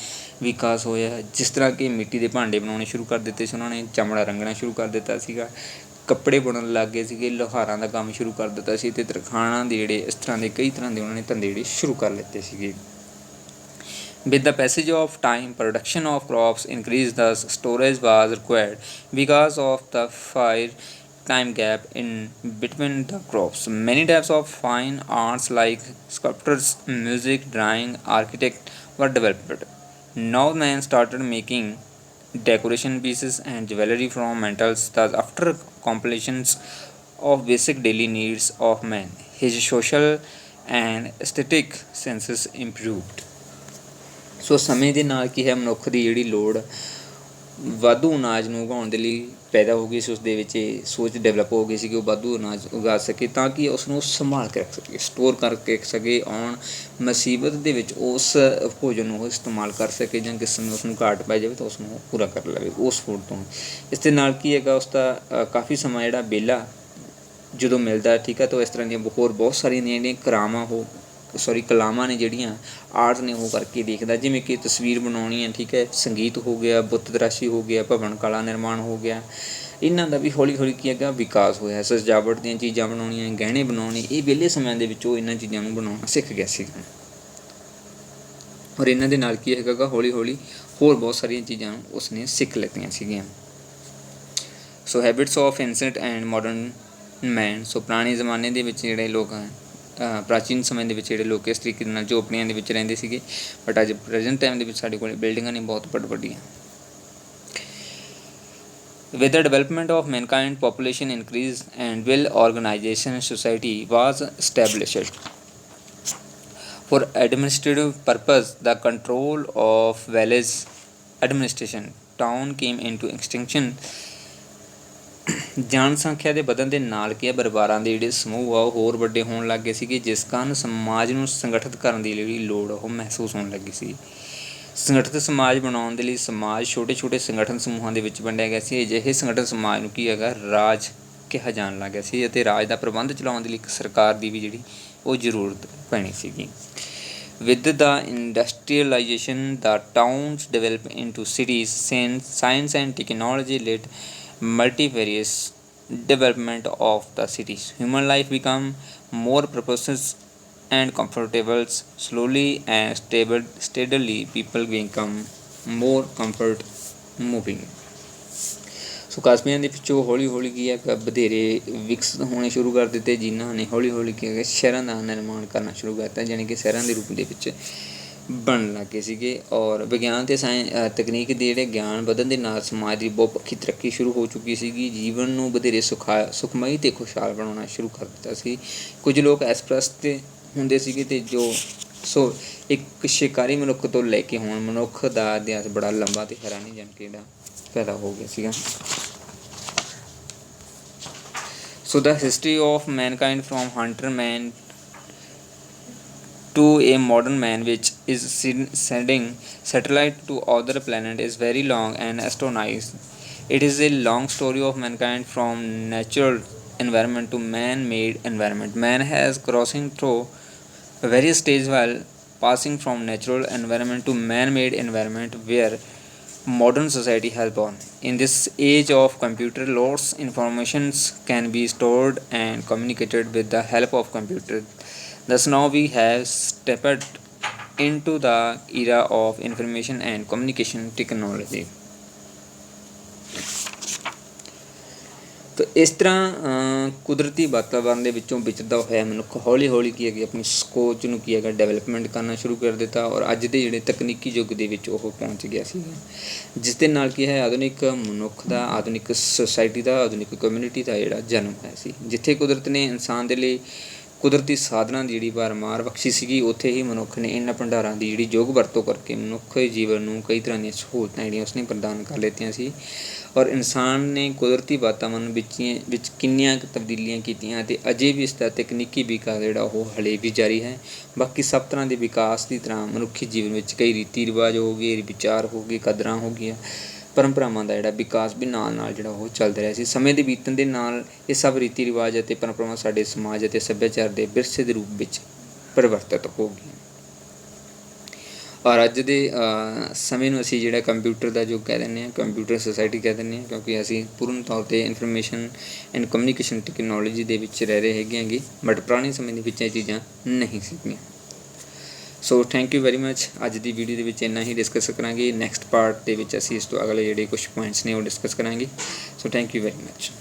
Speaker 1: ਵਿਕਾਸ ਹੋਇਆ। ਜਿਸ ਤਰ੍ਹਾਂ ਕਿ ਮਿੱਟੀ ਦੇ ਭਾਂਡੇ ਬਣਾਉਣੇ ਸ਼ੁਰੂ ਕਰ ਦਿੱਤੇ ਸੀ ਉਹਨਾਂ ਨੇ, ਚਮੜਾ ਰੰਗਣਾ ਸ਼ੁਰੂ ਕਰ ਦਿੱਤਾ ਸੀਗਾ, ਕੱਪੜੇ ਬੁਣਨ ਲੱਗ ਗਏ ਸੀਗੇ, ਲੁਹਾਰਾਂ ਦਾ ਕੰਮ ਸ਼ੁਰੂ ਕਰ ਦਿੱਤਾ ਸੀ ਅਤੇ ਤਰਖਾਣਾਂ ਦੇ ਜਿਹੜੇ ਇਸ ਤਰ੍ਹਾਂ ਦੇ ਕਈ ਤਰ੍ਹਾਂ ਦੇ ਉਹਨਾਂ ਨੇ ਧੰਦੇ ਜਿਹੜੇ ਸ਼ੁਰੂ ਕਰ ਲਿੱਤੇ ਸੀਗੇ। With the passage of time, production of crops increased, thus storage was required because of the time gap in between the crops. Many types of fine arts like sculptures, music, drawing, architect were developed. Now man started making decoration pieces and jewelry from metals. Thus, after compilations of basic daily needs of man, his social and aesthetic senses improved. ਸੋ ਸਮੇਂ ਦੇ ਨਾਲ ਕੀ ਹੈ ਮਨੁੱਖ ਦੀ ਜਿਹੜੀ ਲੋੜ ਵਾਧੂ ਅਨਾਜ ਨੂੰ ਉਗਾਉਣ ਦੇ ਲਈ ਪੈਦਾ ਹੋ ਗਈ ਸੀ, ਉਸ ਦੇ ਵਿੱਚ ਇਹ ਸੋਚ ਡਿਵੈਲਪ ਹੋ ਗਈ ਸੀ ਕਿ ਉਹ ਵਾਧੂ ਅਨਾਜ ਉਗਾ ਸਕੇ ਤਾਂ ਕਿ ਉਸ ਨੂੰ ਸੰਭਾਲ ਕੇ ਰੱਖ ਸਕੇ, ਸਟੋਰ ਕਰਕੇ ਰੱਖ ਸਕੇ, ਆਉਣ ਮੁਸੀਬਤ ਦੇ ਵਿੱਚ ਉਸ ਭੋਜਨ ਨੂੰ ਉਹ ਇਸਤੇਮਾਲ ਕਰ ਸਕੇ, ਜਾਂ ਕਿਸੇ ਸਮੇਂ ਉਸ ਨੂੰ ਘਾਟ ਪੈ ਜਾਵੇ ਤਾਂ ਉਸ ਨੂੰ ਪੂਰਾ ਕਰ ਲਵੇ ਉਸ ਫੂਡ ਤੋਂ। ਇਸ ਦੇ ਨਾਲ ਕੀ ਹੈਗਾ, ਉਸ ਦਾ ਕਾਫੀ ਸਮਾਂ ਜਿਹੜਾ ਵਿਹਲਾ ਜਦੋਂ ਮਿਲਦਾ, ਠੀਕ ਹੈ, ਤਾਂ ਇਸ ਤਰ੍ਹਾਂ ਦੀਆਂ ਹੋਰ ਬਹੁਤ ਸਾਰੀਆਂ ਜਿਹੜੀਆਂ ਕਲਾਵਾਂ ਨੇ, ਜਿਹੜੀਆਂ ਆਰਟ ਨੇ ਉਹ ਕਰਕੇ ਦੇਖਦਾ, ਜਿਵੇਂ ਕਿ ਤਸਵੀਰ ਬਣਾਉਣੀ ਹੈ, ਠੀਕ ਹੈ, ਸੰਗੀਤ ਹੋ ਗਿਆ, ਬੁੱਤ ਤਰਾਸ਼ੀ ਹੋ ਗਿਆ, ਭਵਨ ਕਲਾ ਨਿਰਮਾਣ ਹੋ ਗਿਆ, ਇਹਨਾਂ ਦਾ ਵੀ ਹੌਲੀ ਹੌਲੀ ਕੀ ਹੈਗਾ ਵਿਕਾਸ ਹੋਇਆ। ਸਜਾਵਟ ਦੀਆਂ ਚੀਜ਼ਾਂ ਬਣਾਉਣੀਆਂ, ਗਹਿਣੇ ਬਣਾਉਣੇ, ਇਹ ਵਿਹਲੇ ਸਮਿਆਂ ਦੇ ਵਿੱਚ ਉਹ ਇਹਨਾਂ ਚੀਜ਼ਾਂ ਨੂੰ ਬਣਾਉਣਾ ਸਿੱਖ ਗਿਆ ਸੀਗਾ, ਔਰ ਇਹਨਾਂ ਦੇ ਨਾਲ ਕੀ ਹੈਗਾ ਗਾ ਹੌਲੀ ਹੌਲੀ ਹੋਰ ਬਹੁਤ ਸਾਰੀਆਂ ਚੀਜ਼ਾਂ ਉਸਨੇ ਸਿੱਖ ਲਿੱਤੀਆਂ ਸੀਗੀਆਂ। ਸੋ ਹੈਬਿਟਸ ਆਫ ਐਂਸ਼ੀਐਂਟ ਐਂਡ ਮਾਡਰਨ ਮੈਨ। ਸੋ ਪੁਰਾਣੇ ਜ਼ਮਾਨੇ ਦੇ ਵਿੱਚ ਜਿਹੜੇ ਲੋਕ ਹਨ, ਪ੍ਰਾਚੀਨ ਸਮੇਂ ਦੇ ਵਿੱਚ ਜਿਹੜੇ ਲੋਕ ਇਸ ਤਰੀਕੇ ਦੇ ਨਾਲ ਝੋਪੜੀਆਂ ਦੇ ਵਿੱਚ ਰਹਿੰਦੇ ਸੀਗੇ, ਬਟ ਅੱਜ ਪ੍ਰੈਜੈਂਟ ਟਾਈਮ ਦੇ ਵਿੱਚ ਸਾਡੇ ਕੋਲ ਬਿਲਡਿੰਗਾਂ ਨੇ ਬਹੁਤ ਵੱਡੀਆਂ। With the development of mankind, population increase and well-organized society was established. For administrative purpose, the control of village administration, town came into extinction. ਜਨਸੰਖਿਆ ਦੇ ਵਧਣ ਦੇ ਨਾਲ ਕੀ ਹੈ, ਪਰਿਵਾਰਾਂ ਦੇ ਜਿਹੜੇ ਸਮੂਹ ਆ ਉਹ ਹੋਰ ਵੱਡੇ ਹੋਣ ਲੱਗ ਗਏ ਸੀਗੇ, ਜਿਸ ਕਾਰਨ ਸਮਾਜ ਨੂੰ ਸੰਗਠਿਤ ਕਰਨ ਦੀ ਜਿਹੜੀ ਲੋੜ ਉਹ ਮਹਿਸੂਸ ਹੋਣ ਲੱਗੀ ਸੀ। ਸੰਗਠਿਤ ਸਮਾਜ ਬਣਾਉਣ ਦੇ ਲਈ ਸਮਾਜ ਛੋਟੇ ਛੋਟੇ ਸੰਗਠਨ ਸਮੂਹਾਂ ਦੇ ਵਿੱਚ ਵੰਡਿਆ ਗਿਆ ਸੀ। ਅਜਿਹੇ ਸੰਗਠਿਤ ਸਮਾਜ ਨੂੰ ਕੀ ਹੈਗਾ ਰਾਜ ਕਿਹਾ ਜਾਣ ਲੱਗ ਗਿਆ ਸੀ, ਅਤੇ ਰਾਜ ਦਾ ਪ੍ਰਬੰਧ ਚਲਾਉਣ ਦੇ ਲਈ ਇੱਕ ਸਰਕਾਰ ਦੀ ਵੀ ਜਿਹੜੀ ਉਹ ਜ਼ਰੂਰਤ ਪੈਣੀ ਸੀਗੀ। With the industrialization, the towns developed into cities. Science and technology led multifarious development of the cities. Human life become more purposeless and comfortable. Slowly and steadily, people become more comfort moving. ਸੋ ਕਸਬਿਆਂ ਦੇ ਵਿੱਚੋਂ ਹੌਲੀ ਹੌਲੀ ਕੀ ਹੈ ਵਧੇਰੇ ਵਿਕਸਿਤ ਹੋਣੇ ਸ਼ੁਰੂ ਕਰ ਦਿੱਤੇ, ਜਿਨ੍ਹਾਂ ਨੇ ਹੌਲੀ ਹੌਲੀ ਕੀ ਹੈ ਸ਼ਹਿਰਾਂ ਦਾ ਨਿਰਮਾਣ ਕਰਨਾ ਸ਼ੁਰੂ ਕਰਤਾ, ਯਾਨੀ ਕਿ ਸ਼ਹਿਰਾਂ ਦੇ ਰੂਪ ਦੇ ਵਿੱਚ ਬਣਨ ਲੱਗ ਗਏ ਸੀਗੇ। ਔਰ ਵਿਗਿਆਨ ਅਤੇ ਤਕਨੀਕ ਦੇ ਜਿਹੜੇ ਗਿਆਨ ਵਧਣ ਦੇ ਨਾਲ ਸਮਾਜ ਦੀ ਬਹੁਪੱਖੀ ਤਰੱਕੀ ਸ਼ੁਰੂ ਹੋ ਚੁੱਕੀ ਸੀਗੀ। ਜੀਵਨ ਨੂੰ ਵਧੇਰੇ ਸੁਖਮਈ ਅਤੇ ਖੁਸ਼ਹਾਲ ਬਣਾਉਣਾ ਸ਼ੁਰੂ ਕਰ ਦਿੱਤਾ ਸੀ। ਕੁਝ ਲੋਕ ਐਸਪ੍ਰਸਤ ਹੁੰਦੇ ਸੀਗੇ, ਅਤੇ ਸੋ ਇੱਕ ਸ਼ਿਕਾਰੀ ਮਨੁੱਖ ਤੋਂ ਲੈ ਕੇ ਹੁਣ ਮਨੁੱਖ ਦਾ ਇਤਿਹਾਸ ਬੜਾ ਲੰਬਾ ਅਤੇ ਹੈਰਾਨੀਜਨਕ ਜਿਹੜਾ ਪੈਦਾ ਹੋ ਗਿਆ ਸੀਗਾ। So the history of mankind from hunter man to a modern man which is sending satellite to other planet is very long and astonishing. It is a long story of mankind from natural environment to man-made environment. Man has crossing through various stages while passing from natural environment to man-made environment where modern society has born. In this age of computer, lots informations can be stored and communicated with the help of computer. Thus now we have stepped into the era of information and communication technology. ਤਾਂ ਇਸ ਤਰ੍ਹਾਂ ਕੁਦਰਤੀ ਵਾਤਾਵਰਨ ਦੇ ਵਿੱਚੋਂ ਵਿਚਰਦਾ ਹੋਇਆ ਮਨੁੱਖ ਹੌਲੀ ਹੌਲੀ ਕੀ ਹੈਗੀ ਆਪਣੀ ਸੋਚ ਨੂੰ ਕੀ ਹੈਗਾ ਡਿਵੈਲਪਮੈਂਟ ਕਰਨਾ ਸ਼ੁਰੂ ਕਰ ਦਿੱਤਾ, ਔਰ ਅੱਜ ਦੇ ਜਿਹੜੇ ਤਕਨੀਕੀ ਯੁੱਗ ਦੇ ਵਿੱਚ ਉਹ ਪਹੁੰਚ ਗਿਆ ਸੀਗਾ, ਜਿਸ ਦੇ ਨਾਲ ਕੀ ਹੈ ਆਧੁਨਿਕ ਮਨੁੱਖ ਦਾ, ਆਧੁਨਿਕ ਸੁਸਾਇਟੀ ਦਾ, ਆਧੁਨਿਕ ਕਮਿਊਨਿਟੀ ਦਾ ਜਿਹੜਾ ਜਨਮ ਹੋਇਆ ਸੀ। ਜਿੱਥੇ ਕੁਦਰਤ ਨੇ ਇਨਸਾਨ ਦੇ ਲਈ ਕੁਦਰਤੀ ਸਾਧਨਾਂ ਦੀ ਜਿਹੜੀ ਭਰਮਾਰ ਬਖਸ਼ੀ ਸੀਗੀ, ਉੱਥੇ ਹੀ ਮਨੁੱਖ ਨੇ ਇਹਨਾਂ ਭੰਡਾਰਾਂ ਦੀ ਜਿਹੜੀ ਯੋਗ ਵਰਤੋਂ ਕਰਕੇ ਮਨੁੱਖੀ ਜੀਵਨ ਨੂੰ ਕਈ ਤਰ੍ਹਾਂ ਦੀਆਂ ਸਹੂਲਤਾਂ ਜਿਹੜੀਆਂ ਉਸਨੇ ਪ੍ਰਦਾਨ ਕਰ ਲਿੱਤੀਆਂ ਸੀ। ਔਰ ਇਨਸਾਨ ਨੇ ਕੁਦਰਤੀ ਵਾਤਾਵਰਨ ਵਿੱਚ ਕਿੰਨੀਆਂ ਕੁ ਤਬਦੀਲੀਆਂ ਕੀਤੀਆਂ, ਅਤੇ ਅਜੇ ਵੀ ਇਸ ਦਾ ਤਕਨੀਕੀ ਵਿਕਾਸ ਜਿਹੜਾ ਉਹ ਹਲੇ ਵੀ ਜਾਰੀ ਹੈ। ਬਾਕੀ ਸਭ ਤਰ੍ਹਾਂ ਦੇ ਵਿਕਾਸ ਦੀ ਤਰ੍ਹਾਂ ਮਨੁੱਖੀ ਜੀਵਨ ਵਿੱਚ ਕਈ ਰੀਤੀ ਰਿਵਾਜ ਹੋ ਗਏ, ਵਿਚਾਰ ਹੋ ਗਏ, ਕਦਰਾਂ ਹੋ ਗਈਆਂ, ਪਰੰਪਰਾਵਾਂ ਦਾ ਜਿਹੜਾ ਵਿਕਾਸ ਵੀ ਨਾਲ ਨਾਲ ਜਿਹੜਾ ਉਹ ਚੱਲਦਾ ਰਿਹਾ ਸੀ। ਸਮੇਂ ਦੇ ਬੀਤਣ ਦੇ ਨਾਲ ਇਹ ਸਭ ਰੀਤੀ ਰਿਵਾਜ ਅਤੇ ਪਰੰਪਰਾਵਾਂ ਸਾਡੇ ਸਮਾਜ ਅਤੇ ਸੱਭਿਆਚਾਰ ਦੇ ਵਿਰਸੇ ਦੇ ਰੂਪ ਵਿੱਚ ਪਰਿਵਰਤਿਤ ਹੋ ਗਈਆਂ। ਔਰ ਅੱਜ ਦੇ ਸਮੇਂ ਨੂੰ ਅਸੀਂ ਜਿਹੜਾ ਕੰਪਿਊਟਰ ਦਾ ਯੁੱਗ ਕਹਿ ਦਿੰਦੇ ਹਾਂ, ਕੰਪਿਊਟਰ ਸੁਸਾਇਟੀ ਕਹਿ ਦਿੰਦੇ ਹਾਂ, ਕਿਉਂਕਿ ਅਸੀਂ ਪੂਰਨ ਤੌਰ 'ਤੇ ਇਨਫੋਰਮੇਸ਼ਨ ਐਂਡ ਕਮਿਊਨੀਕੇਸ਼ਨ ਟੈਕਨੋਲੋਜੀ ਦੇ ਵਿੱਚ ਰਹਿ ਰਹੇ ਹੈਗੇ ਹੈਗੇ, ਬਟ ਪੁਰਾਣੇ ਸਮੇਂ ਦੇ ਵਿੱਚ ਇਹ ਚੀਜ਼ਾਂ ਨਹੀਂ ਸੀਗੀਆਂ। So thank you very much. ਅੱਜ ਦੀ ਵੀਡੀਓ ਦੇ ਵਿੱਚ ਇੰਨਾ ਹੀ ਡਿਸਕਸ ਕਰਾਂਗੇ। ਨੈਕਸਟ ਪਾਰਟ ਦੇ ਵਿੱਚ ਅਸੀਂ ਇਸ ਤੋਂ ਅਗਲੇ ਜਿਹੜੇ ਕੁਛ ਪੁਆਇੰਟਸ ਨੇ ਉਹ ਡਿਸਕਸ ਕਰਾਂਗੇ। So thank you very much.